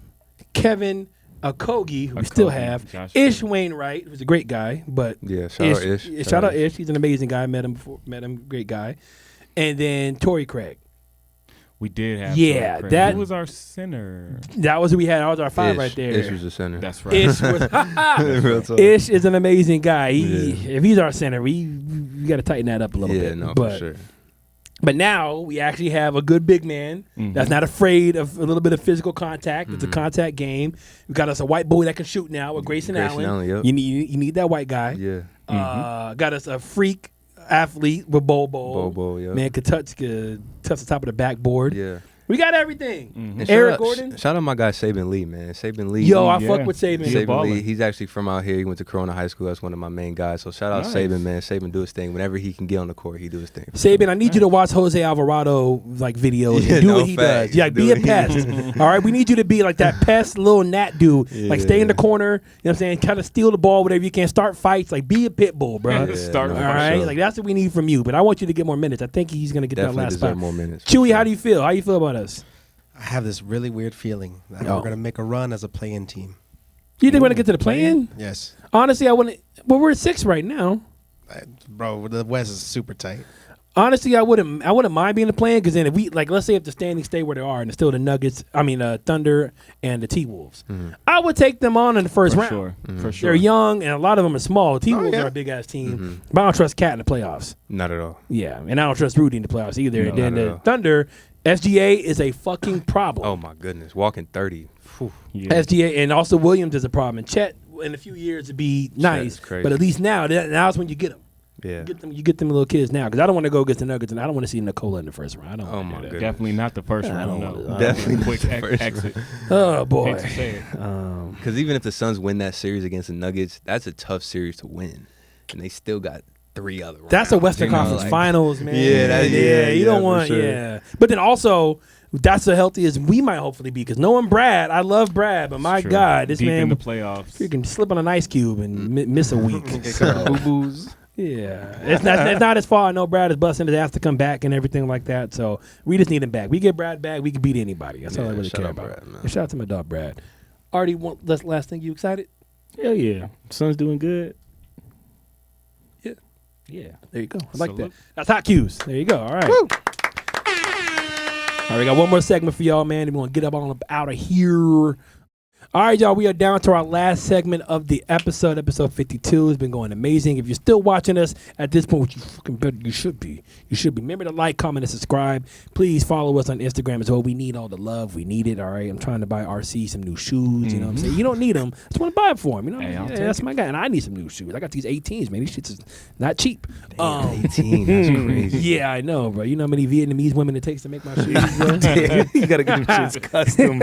Kevin, Kogi, who we still have, Josh Ish Wainwright, who's a great guy, but Yeah, shout out Ish. Shout out Ish. He's an amazing guy. Met him, great guy. And then Torrey Craig. we did have Yeah, Craig. that- Who was our center? That was who we had. That was our 5 right there. Ish was the center. That's right. Ish was Real talk. Ish is an amazing guy. If he's our center, we got to tighten that up a little Yeah, bit. no, but, for sure. But now we actually have a good big man that's not afraid of a little bit of physical contact. It's a contact game. We got us a white boy that can shoot now with Grayson Allen. Allen, yep. You need that white guy. Yeah. Got us a freak athlete with Bobo. Bobo, yeah. Man could touch the top of the backboard. Yeah. We got everything. And Eric Gordon. Shout out my guy Saban Lee, man. Saban Lee. Yo, I Yeah. fuck with Saban. Saban Lee, he's actually from out here. He went to Corona High School. That's one of my main guys. So shout out Nice. Saban, man. Saban do his thing. Whenever he can get on the court, he do his thing. Saban, I need you to watch Jose Alvarado like videos Yeah, and do no what he facts. does. Yeah, Do be a what he pest. All right, we need you to be like that pest little gnat dude. Like stay in the Yeah. corner. You know what I'm saying? Kind of steal the ball, whatever you can. Start fights. Like be a pit bull, bro. Yeah, start no, All for right, sure. like that's what we need from you. But I want you to get more minutes. I think he's gonna get Definitely that last deserve spot. more minutes. Chewy, how do you feel? How you feel about us? I have this really weird feeling that Oh. we're gonna make a run as a play-in team. You think we're gonna get to the play-in? Yes, Honestly, I wouldn't. Well, we're at 6 right now. bro. The West is super tight. Honestly, I wouldn't mind being the play-in because then if we like, let's say if the standings stay where they are and it's still the Nuggets, Thunder and the T-Wolves, I would take them on in the first For round. sure. For sure. They're young and a lot of them are small. T-Wolves yeah. are a big ass team, but I don't trust Cat in the playoffs. Not at all. Yeah, and I don't trust Rudy in the playoffs either. No, and then not at the all. Thunder, SGA is a fucking problem. Oh my goodness, walking 30. Whew. Yeah. SGA and also Williams is a problem. And Chet in a few years would be nice, is crazy. but at least now's when you get them. Yeah. You get them little kids now because I don't want to go against the Nuggets and I don't want to see Nikola in the first round. I don't. Oh wanna my do that. goodness. Definitely not the first I don't round. No. wanna- Definitely not quick the first exit. Oh boy. Hate to say it. Because even if the Suns win that series against the Nuggets, that's a tough series to win, and they still got 3 other rounds. That's a Western you know, Conference like- Finals, man. Yeah, You don't for want, sure. But then also, that's the healthiest we might hopefully be because knowing Brad, I love Brad, but my True. God, this Deep man in the playoffs. freaking slip on an ice cube and miss a week. So, Boo-boos. yeah, it's not his fault. I know Brad is busting his ass to come back and everything like that. So we just need him back. We get Brad back, we can beat anybody. That's all I Yeah, really shout care out about. Brad, man. And shout out to my dog Brad. Artie, last thing, you excited? Hell yeah. Sun's doing good. Yeah. Yeah. There you go. I like that. Salute. That's hot cues. There you go. All right. All right, we got one more segment for y'all, man. We're going to get up on out of here. All right, y'all, we are down to our last segment of the episode 52. It's been going amazing. If you're still watching us at this point, which you fucking better, you should be. Remember to like, comment, and subscribe. Please follow us on Instagram as well. We need all the love. We need it, all right? I'm trying to buy RC some new shoes, you know what I'm saying? You don't need them. I just want to buy them for him, you know what Hey, I'm I'll saying? take That's my guy, and I need some new shoes. I got these 18s, man. These shits is not cheap. 18. That's crazy. Yeah, I know, bro. You know how many Vietnamese women it takes to make my shoes, bro? You gotta get them shits custom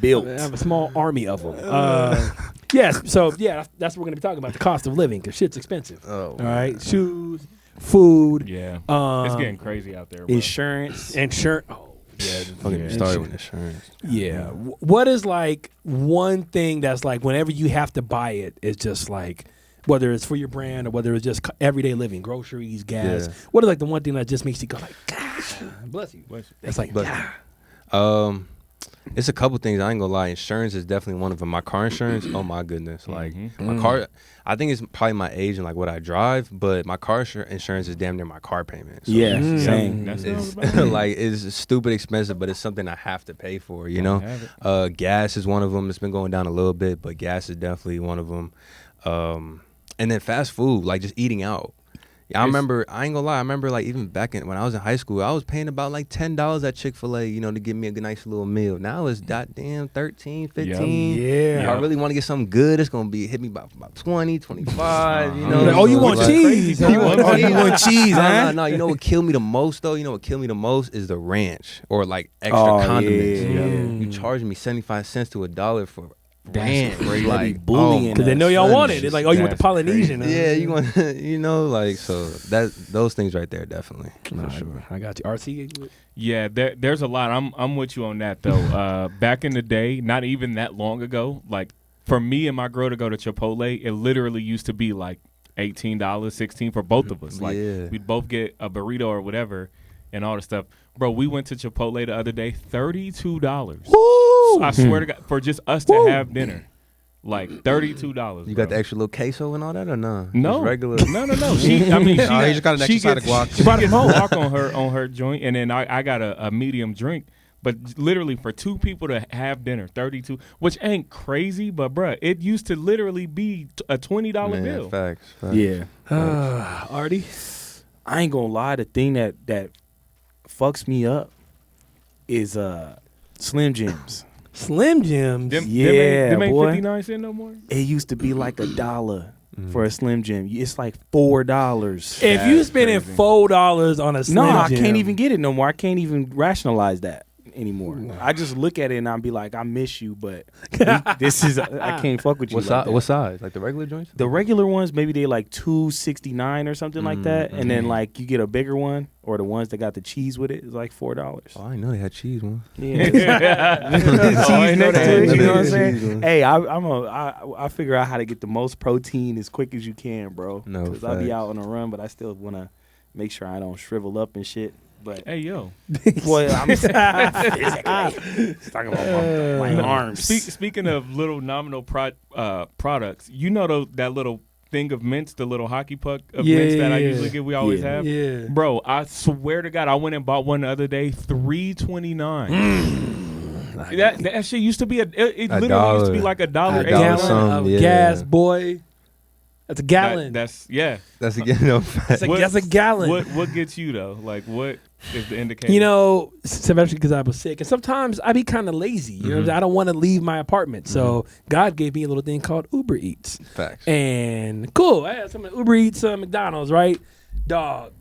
built. I have a small army of them. Yes, so yeah, that's what we're gonna be talking about, the cost of living, because shit's expensive. Oh, All right, shoes, food, Yeah. um, It's getting crazy out there, bro. insurance. Oh, yeah. Don't get me started with insurance. yeah. What is like one thing that's like whenever you have to buy it, it's just like whether it's for your brand or whether it's just everyday living, groceries, gas. Yeah. What is like the one thing that just makes you go like, God, bless you. It's like, But- God. It's a couple things. I ain't gonna lie. Insurance is definitely one of them. My car insurance. Oh my goodness. Like my car. I think it's probably my age and like what I drive. But my car insurance is damn near my car payment. So Yeah, Mm. same. That's It's like it's stupid expensive, but it's something I have to pay for. You know. Have it. Gas is one of them. It's been going down a little bit, but gas is definitely one of them. And then fast food, like just eating out. Yeah, I remember, I ain't gonna lie, I remember like even back when I was in high school, I was paying about like $10 at Chick-fil-A, you know, to give me a nice little meal. Now it's goddamn 13, 15. Yeah. If I really want to get something good, it's gonna hit me about 20, 25, you know. Like, oh, you So want it's cheese? like- Huh? Oh, you want cheese, No, huh? no, you know what killed me the most though? You know what killed me the most is the ranch or like extra Oh, condiments. yeah. You charge me 75 cents to $1 for ranch. crazy. Like, They be bullying Because they know y'all want it. It's like, oh, you want the That's Polynesian? huh? yeah, you want, you know, like, so those things right there, definitely. Nah, I got you. RC? Yeah, there's a lot. I'm with you on that though. Back in the day, not even that long ago, like for me and my girl to go to Chipotle, it literally used to be like $18, $16 for both of us. Like Yeah. we'd both get a burrito or whatever and all the stuff. Bro, we went to Chipotle the other day, $32. I swear to God, for just us to have dinner. Like $32. You got the extra little queso and all that, or no? No, Just regular. no. She, I mean, she, Oh, he just got an she extra side of gets- guac. She brought it home. Guac on her joint, and then I got a medium drink. But literally for two people to have dinner, 32, which ain't crazy, but bruh, it used to literally be a $20 Man, bill. facts. Yeah. Artie? I ain't gonna lie. The thing that fucks me up is Slim Jims. Slim Jims. Them Yeah, ain't boy. 59 cents no more. It used to be like $1. for a Slim Jim. It's like $4. If you spending $4 on a Slim I Jim, can't even get it no more. I can't even rationalize that anymore. I just look at it and I'll be like, I miss you, but this is I can't fuck with you. What size? Like the regular joints? The regular ones, maybe they like $2.69 or something like that, and then like you get a bigger one, or the ones that got the cheese with it is like $4. Oh, I didn't know they had cheese one. Yeah, cheese next to it. You know what I'm saying? Hey, I figure out how to get the most protein as quick as you can, bro. No, because I'll be out on a run, but I still want to make sure I don't shrivel up and shit. But Hey, yo. boy, I'm talking about my arms. Speaking of little nominal products, you know that little thing of mints, the little hockey puck of mints that I usually get, we always have? Yeah. Bro, I swear to God, I went and bought one the other day, $3.29. That shit used to be it literally used to be like $1. A gallon of gas, boy. That's a gallon. That's again no fact. That's a gallon. What gets you though? Like what is the indicator? You know, especially because I was sick, and sometimes I be kind of lazy. You know, what I'm saying? I don't want to leave my apartment, so God gave me a little thing called Uber Eats. Facts. And cool, I had some Uber Eats, some McDonald's, right? Dog,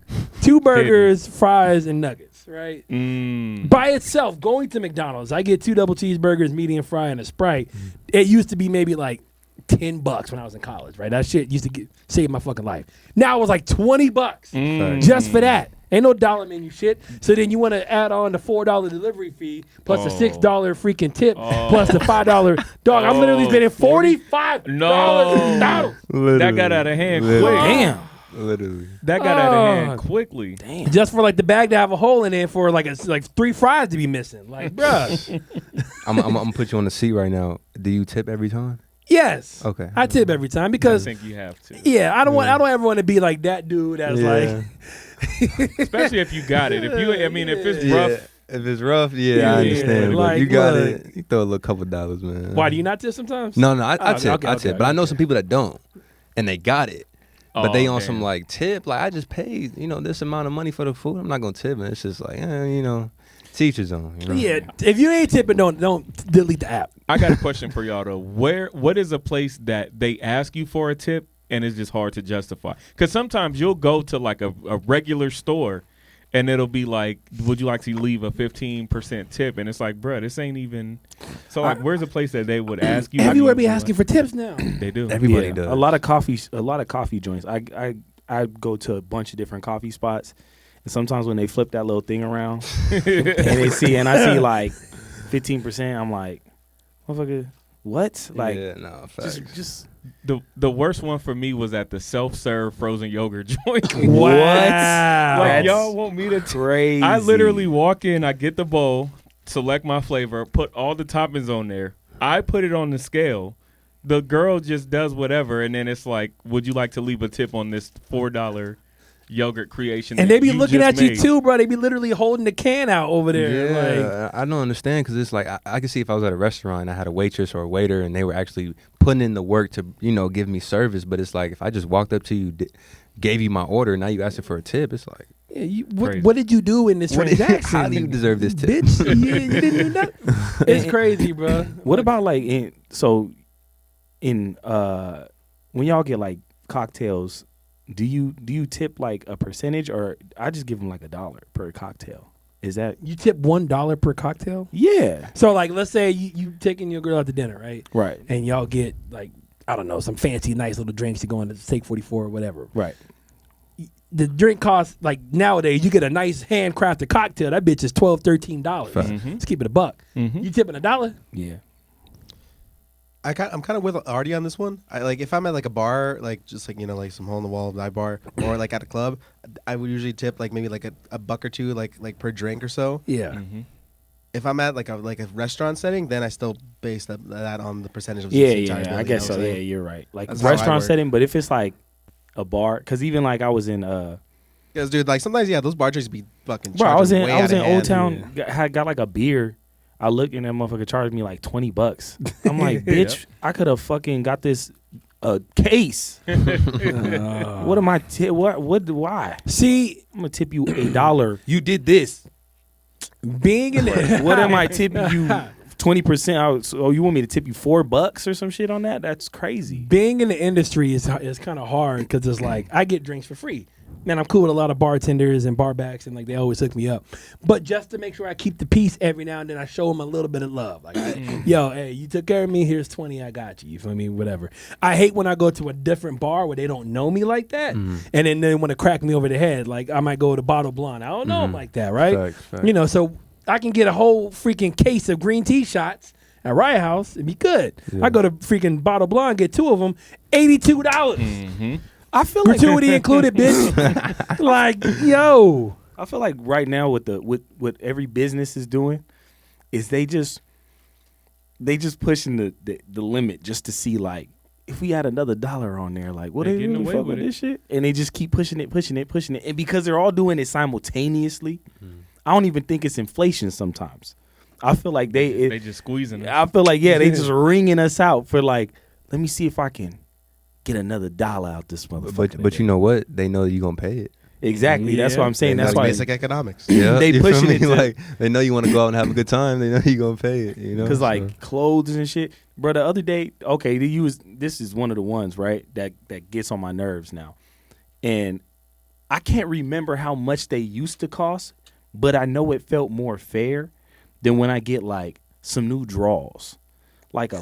2 burgers, fries, and nuggets, right? By itself, going to McDonald's, I get 2 double cheeseburgers, medium fry, and a Sprite. It used to be maybe like $10 when I was in college, right? That shit used to save my fucking life. Now it was like $20 just for that. Ain't no dollar menu shit. So then you want to add on the $4 delivery fee plus the $6 freaking tip plus the $5. Dog, I'm literally spending $45 McDonald's. That got out of hand quick. Damn. Literally. That got out of hand quickly. Damn. Just for like the bag to have a hole in it for like 3 fries to be missing. Like, bruh. I'm gonna put you on the seat right now. Do you tip every time? Yes. Okay. I tip every time because I think you have to. yeah, I don't ever want to be like that dude that's like especially if you got it. If it's rough. If it's rough, I understand. But like, you got it. You throw a little couple dollars, man. Why do you not tip sometimes? No, I tip. Okay, I tip. But I know some people that don't, and they got it. But they on some like tip. Like I just paid, this amount of money for the food. I'm not gonna tip, man. It's just like, teacher's on. Yeah, if you ain't tipping, don't delete the app. I got a question for y'all though. What is a place that they ask you for a tip and it's just hard to justify? Because sometimes you'll go to like a regular store and it'll be like, would you like to leave a 15% tip? And it's like, bruh, this ain't even. So like, where's a place that they would ask you? Everywhere be asking for tips now. They do. Everybody does. A lot of coffee joints. I go to a bunch of different coffee spots. And sometimes when they flip that little thing around and I see like 15%, I'm like, motherfucker, what? Like, facts. just the worst one for me was at the self-serve frozen yogurt joint. Wow. Like y'all want me to crazy. I literally walk in, I get the bowl, select my flavor, put all the toppings on there. I put it on the scale. The girl just does whatever, and then it's like, would you like to leave a tip on this $4 yogurt creation? And they be you looking just at you made? too, bro. They be literally holding the can out over there. Yeah, Like, I don't understand because it's like I can see if I was at a restaurant and I had a waitress or a waiter and they were actually putting in the work to give me service. But it's like if I just walked up to you, gave you my order, now you asking for a tip. It's like, yeah, what did you do in this transaction? How do you deserve this tip, bitch? You didn't do nothing. It's crazy, bro. What about like when y'all get like cocktails? Do you tip like a percentage, or I just give them like $1 per cocktail? Is that You tip $1 per cocktail? yeah? So like, let's say you taking your girl out to dinner, right? Right. And y'all get like, I don't know, some fancy, nice little drinks to go into Steak 44 or whatever. Right. The drink costs, like nowadays, you get a nice handcrafted cocktail. That bitch is $12, $13. Let's keep it a buck. You tipping $1? Yeah. I'm kind of with Artie on this one. If I'm at like a bar, like just like like some hole in the wall night bar, or like at a club, I would usually tip like maybe like a buck or two like per drink or so. Yeah. If I'm at like a restaurant setting, then I still base that on the percentage of I guess so. Yeah, you're right. Like That's how I restaurant work. setting, but if it's like a bar, because even like I was in Because dude, like sometimes those bar drinks be fucking. bro, I was in way out of Old hand. Town, got like a beer. I looked and that motherfucker charged me like $20. I'm like, bitch, I could have fucking got this case. What am I why? See, I'm gonna tip you $1. You did this. being in the What am I tipping you 20%. So you want me to tip you $4 or some shit on that? That's crazy. Being in the industry is kind of hard because it's like I get drinks for free. Man, I'm cool with a lot of bartenders and barbacks, and like they always hook me up. But just to make sure I keep the peace, every now and then I show them a little bit of love. Like, yo, hey, you took care of me. Here's 20. I got you. You feel me? Whatever. I hate when I go to a different bar where they don't know me like that, and then they want to crack me over the head. Like I might go to Bottle Blonde. I don't know them like that, right? Facts. You know, so I can get a whole freaking case of green tea shots at Riot House and be good. I go to freaking Bottle Blonde, get 2 of them, $82. I feel like Gratuity included, bitch. Like, yo. I feel like right now with what every business is doing is they just pushing the limit just to see like if we had another $1 on there, like what They they getting really away fuck with with it. this shit, and they just keep pushing it, and because they're all doing it simultaneously, I don't even think it's inflation sometimes. I feel like They just squeezing it. I feel like they just ringing us out for like, let me see if I can get another $1 out this motherfucker. But you know what? They know you're gonna pay it. Exactly. That's what I'm saying. That's That's why basic economics. Yeah, They you feel pushing me? it to- like they know you want to go out and have a good time. They know you're gonna pay it. You know, because like So, clothes and shit, bro. The other day, okay, this is one of the ones right that gets on my nerves now, and I can't remember how much they used to cost, but I know it felt more fair than when I get like some new drawers, like a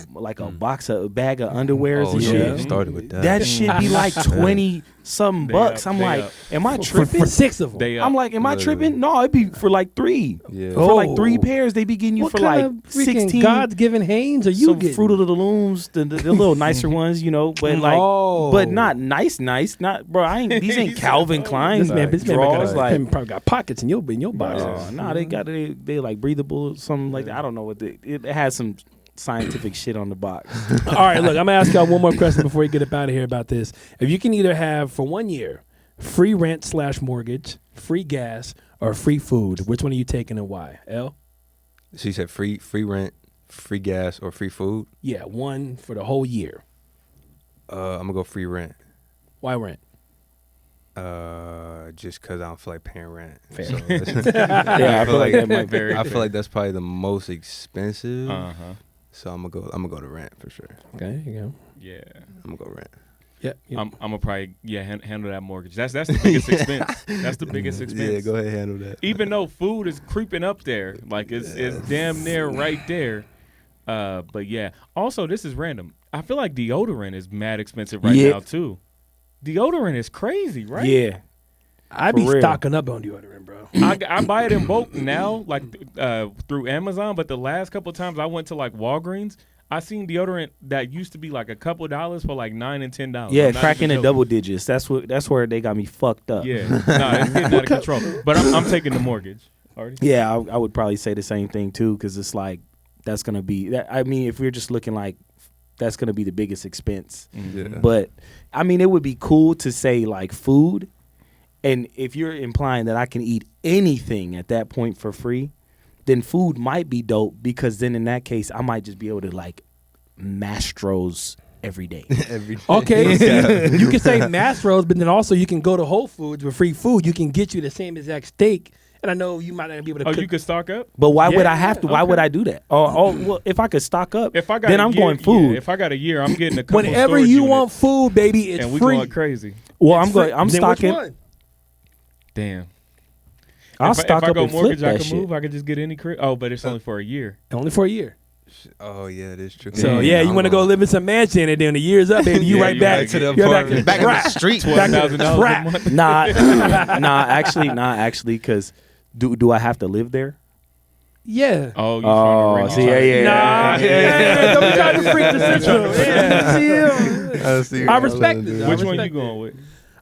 bag of underwears oh and yeah, shit. it started with that. That shit be like 20 something They bucks. up, I'm they like, up. am I For tripping? 6 of them. They I'm like, am I Literally. tripping? No, it'd be for like 3. Yeah. For like Oh. 3 pairs, they be getting you what for kind like of freaking 16. God's given Hanes are you Some getting? Fruit of the Looms, the little nicer ones, you know, but like, Oh. but not nice, not bro. These ain't Calvin Klein This man drawers. Like, probably got pockets in your body. nah, they like breathable or something like that. I don't know what it has some scientific shit on the box. All right, look, I'm gonna ask y'all one more question before we get up out of here about this. If you can either have for 1 year free rent / mortgage, free gas, or free food, which one are you taking and why? L? So you said free rent, free gas, or free food? Yeah, one for the whole year. I'm gonna go free rent. Why rent? Just cause I don't feel like paying rent. Fair. So Yeah, I feel like that might Very I feel like that's probably the most expensive. Uh-huh. So I'm gonna go to rent for sure. Okay, here you go. Yeah. I'm gonna go rent. Yeah. I'm gonna probably handle that mortgage. That's the biggest expense. That's the biggest expense. Yeah, go ahead handle that. Even though food is creeping up there, like it's damn near right there. But yeah. Also, this is random. I feel like deodorant is mad expensive right Yeah. now too. Deodorant is crazy, right? Yeah, I For be real. stocking up on deodorant, bro. I buy it in bulk now, like through Amazon. But the last couple of times I went to like Walgreens, I seen deodorant that used to be like a couple $, for like $9 and $10. yeah, I'm not cracking even in joking. double digits. That's where they got me fucked up. Yeah, no, it's getting out of control. But I'm taking the mortgage. Already? Yeah, I would probably say the same thing too, because it's like that's gonna be that. I mean, if we're just looking like that's gonna be the biggest expense. Yeah. But I mean, it would be cool to say like food, and if you're implying that I can eat anything at that point for free, then food might be dope, because then in that case I might just be able to like Mastros every day. Every Okay, see, you can say Mastros, but then also you can go to Whole Foods with free food. You can get you the same exact steak, and I know you might not be able to. Oh, cook. you could stock up? But why would Yeah, I have to? Why okay. would I do that? Oh, well, if I could stock up, If I got then a I'm year, going food. Yeah, if I got a year, I'm getting a couple Whenever storage you units, want food, baby, it's and we free. going crazy. well, I'm It's free. going. I'm Then stocking. Which one? Damn. I'll if stock I up go and flip mortgage, I that can shit. move. I can just get any crib. Oh, but it's only for a year. Only for a year. Oh yeah, it is true. So Yeah, you I'm want to go going- live in some mansion, and then the year's up, baby. You Yeah, right you back right to the you're apartment. Back in the Right. street. $12,000 Crap. a month. Nah, actually, because do I have to live there? Yeah. Oh, you trying to rent? see, you trying to- yeah. Nah, yeah. Don't try to freak the system. Yeah, chill. I respect it. though. I Which one you respect it. going with?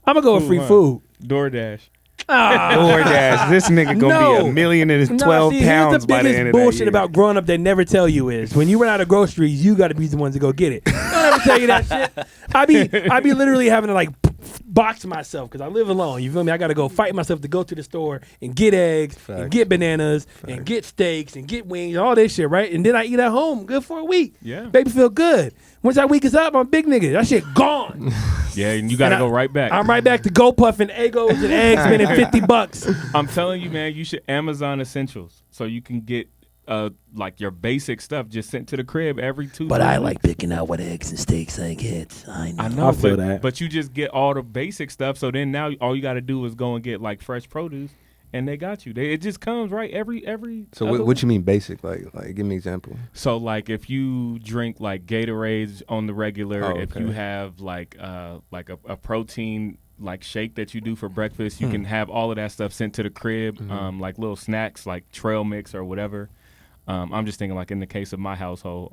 I'm gonna go with Food, free huh? food. DoorDash. Ah. DoorDash. This nigga gonna No. be $1 million and No, 12 see, pounds here's the by the biggest end of that bullshit year. about growing up they never tell you is when you run out of groceries, you got to be the ones to go get it. They don't ever tell you that shit. I be literally having to like box myself because I live alone. You feel me? I got to go fight myself to go to the store and get eggs and Facts. get bananas and get steaks and get wings, all this shit, right? And then I eat at home, good for a week. Yeah. Baby feel good. Once that week is up, I'm a big nigga. That shit gone. Yeah, and you got to And go right back. I'm right back to go puffing Eggos and eggs, spending $50. I'm telling you, man, you should Amazon Essentials so you can get like your basic stuff just sent to the crib every 2 But 3 I weeks. like picking out what eggs and steaks I get. I know. I know, I feel but, that. but you just get all the basic stuff. So then now all you got to do is go and get like fresh produce, and they got you. It just comes right every. So other what week. you mean basic? Like give me an example. So like if you drink like Gatorades on the regular, Oh, if okay. you have like a protein like shake that you do for breakfast, you can have all of that stuff sent to the crib, like little snacks like trail mix or whatever. I'm just thinking like in the case of my household,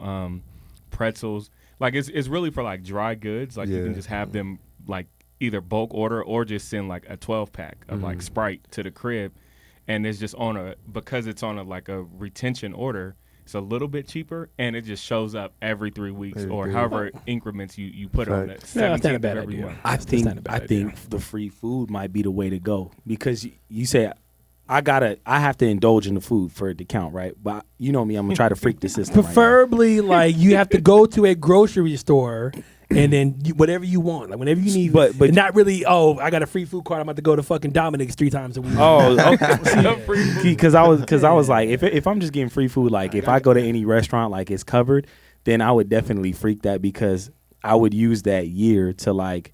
pretzels. Like it's really for like dry goods. Like you Yeah. can just have them like either bulk order or just send like a 12-pack of like Sprite to the crib, and it's just because it's on a retention order. It's a little bit cheaper, and it just shows up every 3 weeks or Every however increments you put on it. Yeah, that's not a 17th bad of every idea. month. I That's think not a bad idea. the free food might be the way to go because you say I have to indulge in the food for it to count, right? But you know me, I'm gonna try to freak the system. Preferably, like you have to go to a grocery store and then whatever you want, like whenever you need. But not really. Oh, I got a free food card. I'm about to go to fucking Dominic's 3 times a week. Oh, okay. Because I was like, if I'm just getting free food, like if I go to any restaurant, like it's covered, then I would definitely freak that because I would use that year to like,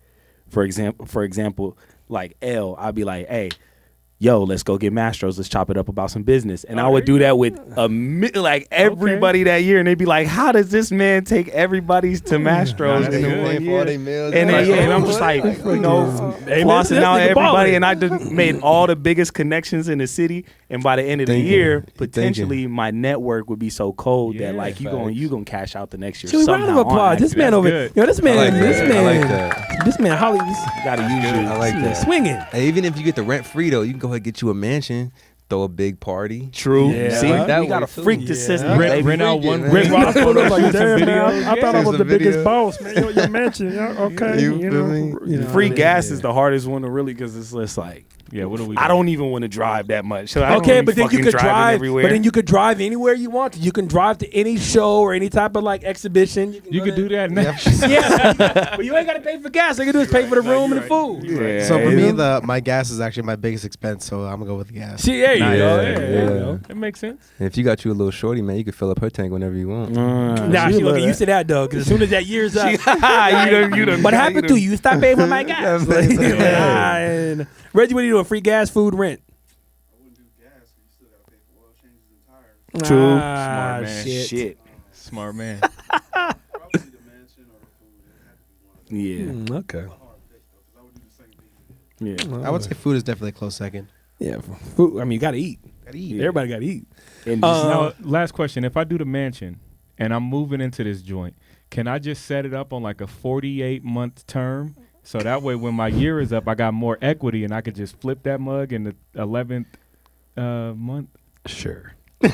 for example, like I'd be like, hey, yo, let's go get Mastro's. Let's chop it up about some business. And I would do that with everybody that year. And they'd be like, how does this man take everybody's to Mastro's in the 1 year? And then, and I'm just like, flossing out everybody. And I just made all the biggest connections in the city. And by the end of the year, potentially my network would be so cold that like you gonna cash out the next year. So round of applause. This man over, good. yo, this man, I like this that. man, I like that. this man, Holly, gotta use your I like that. swinging. Hey, even if you get the rent free though, you can go ahead and get you a mansion, throw a big party. True. Yeah. See, Like that we gotta way, too. freak the Yeah. system. Rent, baby. rent out one man. Rick Ross pulled up like, Shoot some damn, man, videos. I thought I Yeah. was the Some biggest videos. boss, man. Your mansion, yeah, okay. You You feel know, me? Free gas is the hardest one to really because it's just like Yeah, what do we? I don't even want to drive that much. So I don't Okay, really but then you fucking could driving drive. everywhere. But then you could drive anywhere you want to. You can drive to any show or any type of like exhibition. You go could do there. that now. Yeah, but you ain't got to pay for gas. All you can do is pay for the room and the food. Yeah. So for you me, know? my gas is actually my biggest expense, so I'm gonna go with the gas. See, there you go. Yeah, There you yeah. go. It makes sense. And if you got you a little shorty, man, you can fill up her tank whenever you want. Nah, she gonna get used to that though, because as soon as that year's up, you done what happened to you? You stop paying for my gas. Yeah. And Reggie, what are you doing? Free gas, food, rent. True. Ah, Smart man. shit. Smart man. Yeah. Okay. Yeah. I would say food is definitely a close second. Yeah, food. I mean, you gotta eat. Gotta eat. Everybody gotta eat. And just, Now, last question: if I do the mansion and I'm moving into this joint, can I just set it up on like a 48-month term? So that way, when my year is up, I got more equity, and I could just flip that mug in the 11th month. Sure. sure.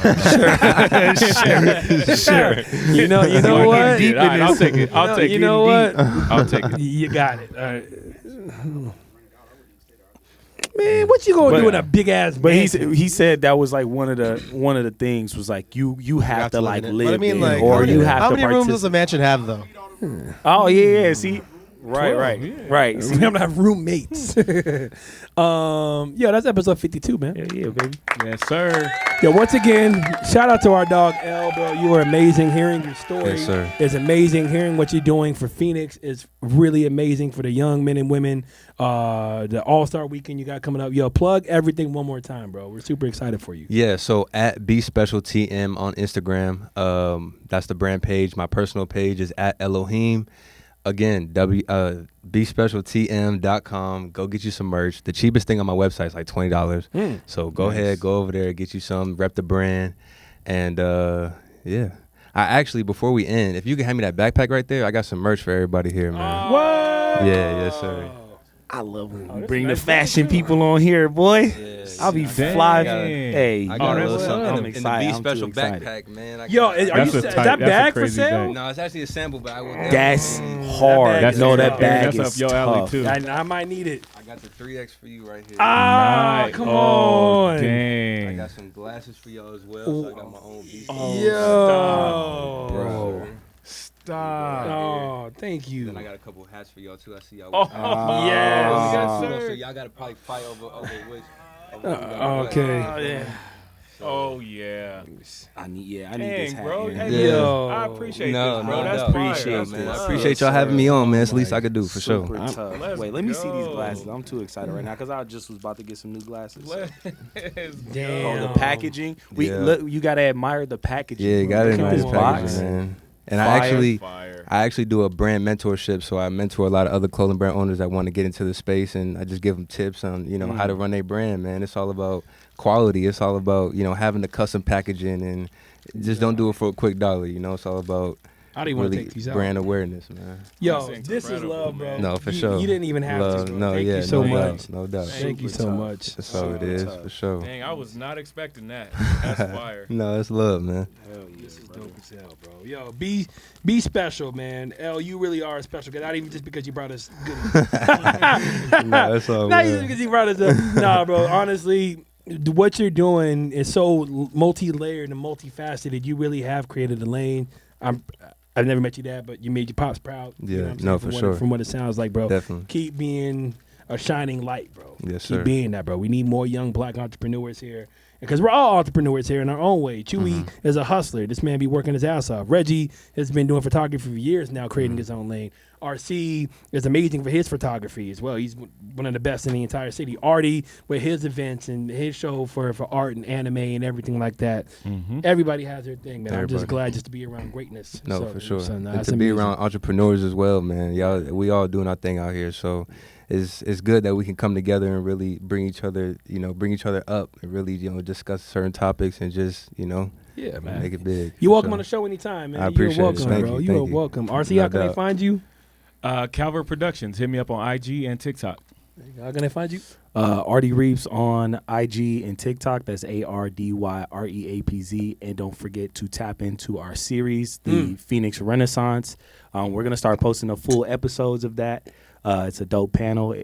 You know what? Deep in I'll take it. I'll take it. You know what? I'll take it. You got it. All right. Man, what you gonna do with a big ass? But he said that was like one of the things was like you have to like live But I mean, in, like, or how many, you have how to many rooms participate. does a mansion have though? Oh yeah. See. 12, Right. See, I'm gonna have roommates. Yeah, that's episode 52, man. Yeah, baby. Yes, sir. Yeah, once again, shout out to our dog L, bro. You were amazing. Hearing your story Yes, sir. is amazing. Hearing what you're doing for Phoenix is really amazing for the young men and women. The All-Star Weekend you got coming up. Yo, plug everything one more time, bro. We're super excited for you. Yeah, so at B Special TM on Instagram, that's the brand page. My personal page is at Elloheim. Again, bspecialtm.com. Go get you some merch. The cheapest thing on my website is like $20. So go ahead, go over there, get you some, rep the brand. And yeah. I actually, before we end, if you can hand me that backpack right there, I got some merch for everybody here, man. What? Yeah, yes, sir. I love when you bring the fashion people on here, boy. I'll be Dang. fly. I got- Hey, I got a little that's something I'm in the excited. B I'm Special too excited. backpack, man. I Yo, got- is That's a that tight- that's a bag for crazy sale? bag. No, it's actually a sample bag. That's That hard. bag No, is that tough. bag That's is up your alley, tough. too. I might need it. I got the 3X for you right here. Ah, Nice. come Oh, on. I dang. got some glasses for y'all as well. So I got my own B. Yo. Bro. Stop. Oh, thank you. Then I got a couple hats for y'all too. I see y'all. Oh, yes. yes, So sir. y'all got to probably fight over which. Okay. Oh yeah. I need this Dang, hat. bro. Aaron. Hey, Yeah. I appreciate this, bro. That's appreciate fire. this. man. I That's appreciate fire. y'all having me on, man. It's the least Like, I could do for sure. Super tough. Let's Wait, let me see these go. glasses. I'm too excited right now because I just was about to get some new glasses. Let's Damn. Oh, the go. packaging. Yeah. Look, you gotta admire the packaging. Yeah, you bro. got it Look in at this this packaging, box. man. And Fire. Fire. I actually do a brand mentorship, so I mentor a lot of other clothing brand owners that want to get into the space, and I just give them tips on how to run their brand. Man, it's all about quality. It's all about having the custom packaging, and just don't do it for a quick dollar. It's all about I don't even want to really take these out. brand awareness, man. Yo, That's this is incredible, love, bro. man. No, for you, sure. You didn't even have Love, to, bro. no, Thank yeah, you so no much. doubt, no doubt. Thank you so Super much. That's all it is, tough. for sure. Dang, I was not expecting that. That's fire. No, it's love, man. Hell yeah, This is brother. dope as hell, bro. Yo, be special, man. L, you really are a special guy. Not even just because you brought us good. No, that's all. Not man. even because you brought us up. Nah, bro. Honestly, what you're doing is so multi-layered and multifaceted. You really have created a lane. I've never met you that, but you made your pops proud. You Yeah, know what I'm saying? no, From for what- sure. From what it sounds like, bro. Definitely. Keep being a shining light, bro. Yes, Keep sir. being that, bro. We need more young black entrepreneurs here. Because we're all entrepreneurs here in our own way. Chewy is a hustler. This man be working his ass off. Reggie has been doing photography for years now, creating his own lane. RC is amazing for his photography as well. He's one of the best in the entire city. Artie with his events and his show for art and anime and everything like that. Everybody has their thing, man. I'm just Everybody. glad just to be around greatness. No, So- for sure. so, And that's to be amazing. around entrepreneurs as well, man. We all doing our thing out here. So it's good that we can come together and really bring each other up and really, discuss certain topics and just, Yeah, man. make it big. You're for welcome sure. on the show anytime, man. I appreciate You're it. welcome, Thank bro. you, You are thank you. welcome. RC, No how can they doubt. find you? Calvert Productions. Hit me up on IG and TikTok. How can they find you? Artie Reeves on IG and TikTok. That's ARDYREAPZ. And don't forget to tap into our series, the Phoenix Renaissance. We're gonna start posting the full episodes of that. It's a dope panel.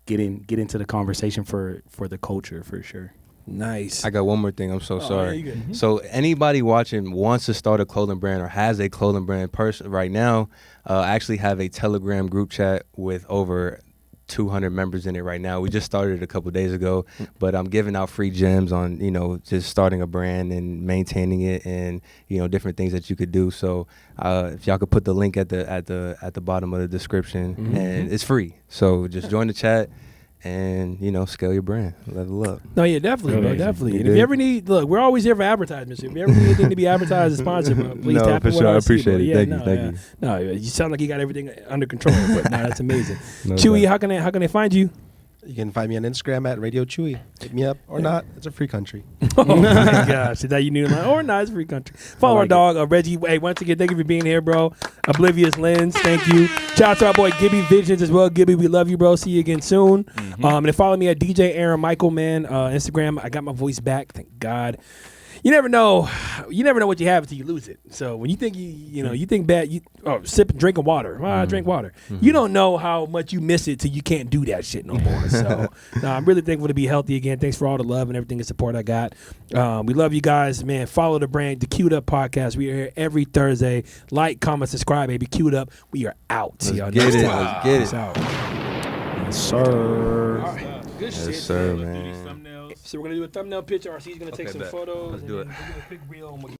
Get into the conversation for the culture for sure. Nice. I got one more thing. I'm so sorry. yeah, you good. So anybody watching wants to start a clothing brand or has a clothing brand person right now, I actually have a Telegram group chat with over 200 members in it right now. We just started a couple days ago, but I'm giving out free gems on, just starting a brand and maintaining it and, different things that you could do. So if y'all could put the link at the bottom of the description, and it's free. So just join the chat and, scale your brand, level up. No, yeah, definitely, bro, Amazing. definitely. You And if dig? you ever need, look, we're always here for advertisements. If you ever need anything to be advertised and sponsored, bro, please No, tap for in with sure. I RC, appreciate bro. it. Yeah, Thank you, no, thank yeah. you. No, you sound like you got everything under control, but no, that's amazing. No Chewy, doubt. how can they find you? You can find me on Instagram at Radio Chewy. Hit me up or not. It's a free country. Oh my gosh, is that you knew or not? It's free country. Follow our dog, Reggie. Hey, once again, thank you for being here, bro. Oblivious Lens, thank you. Shout out to our boy Gibby Visions as well. Gibby, we love you, bro. See you again soon. And then follow me at DJ Aaron Michael, man. Instagram. I got my voice back. Thank God. You never know what you have until you lose it. So when you think you think bad, drinking water. Drink water. You don't know how much you miss it till you can't do that shit no more. So I'm really thankful to be healthy again. Thanks for all the love and everything and support I got. We love you guys, man. Follow the brand, the Queued Up Podcast. We are here every Thursday. Like, comment, subscribe, baby. Queued Up. We are out. See y'all Get next it. time. Let's get Peace it. out. Yes, sir. All right. Good Yes, shit. sir, man. man. So we're gonna do a thumbnake picture. RC's gonna take Okay, some bet. photos. Let's and do then it. we'll do a quick reel. And we'll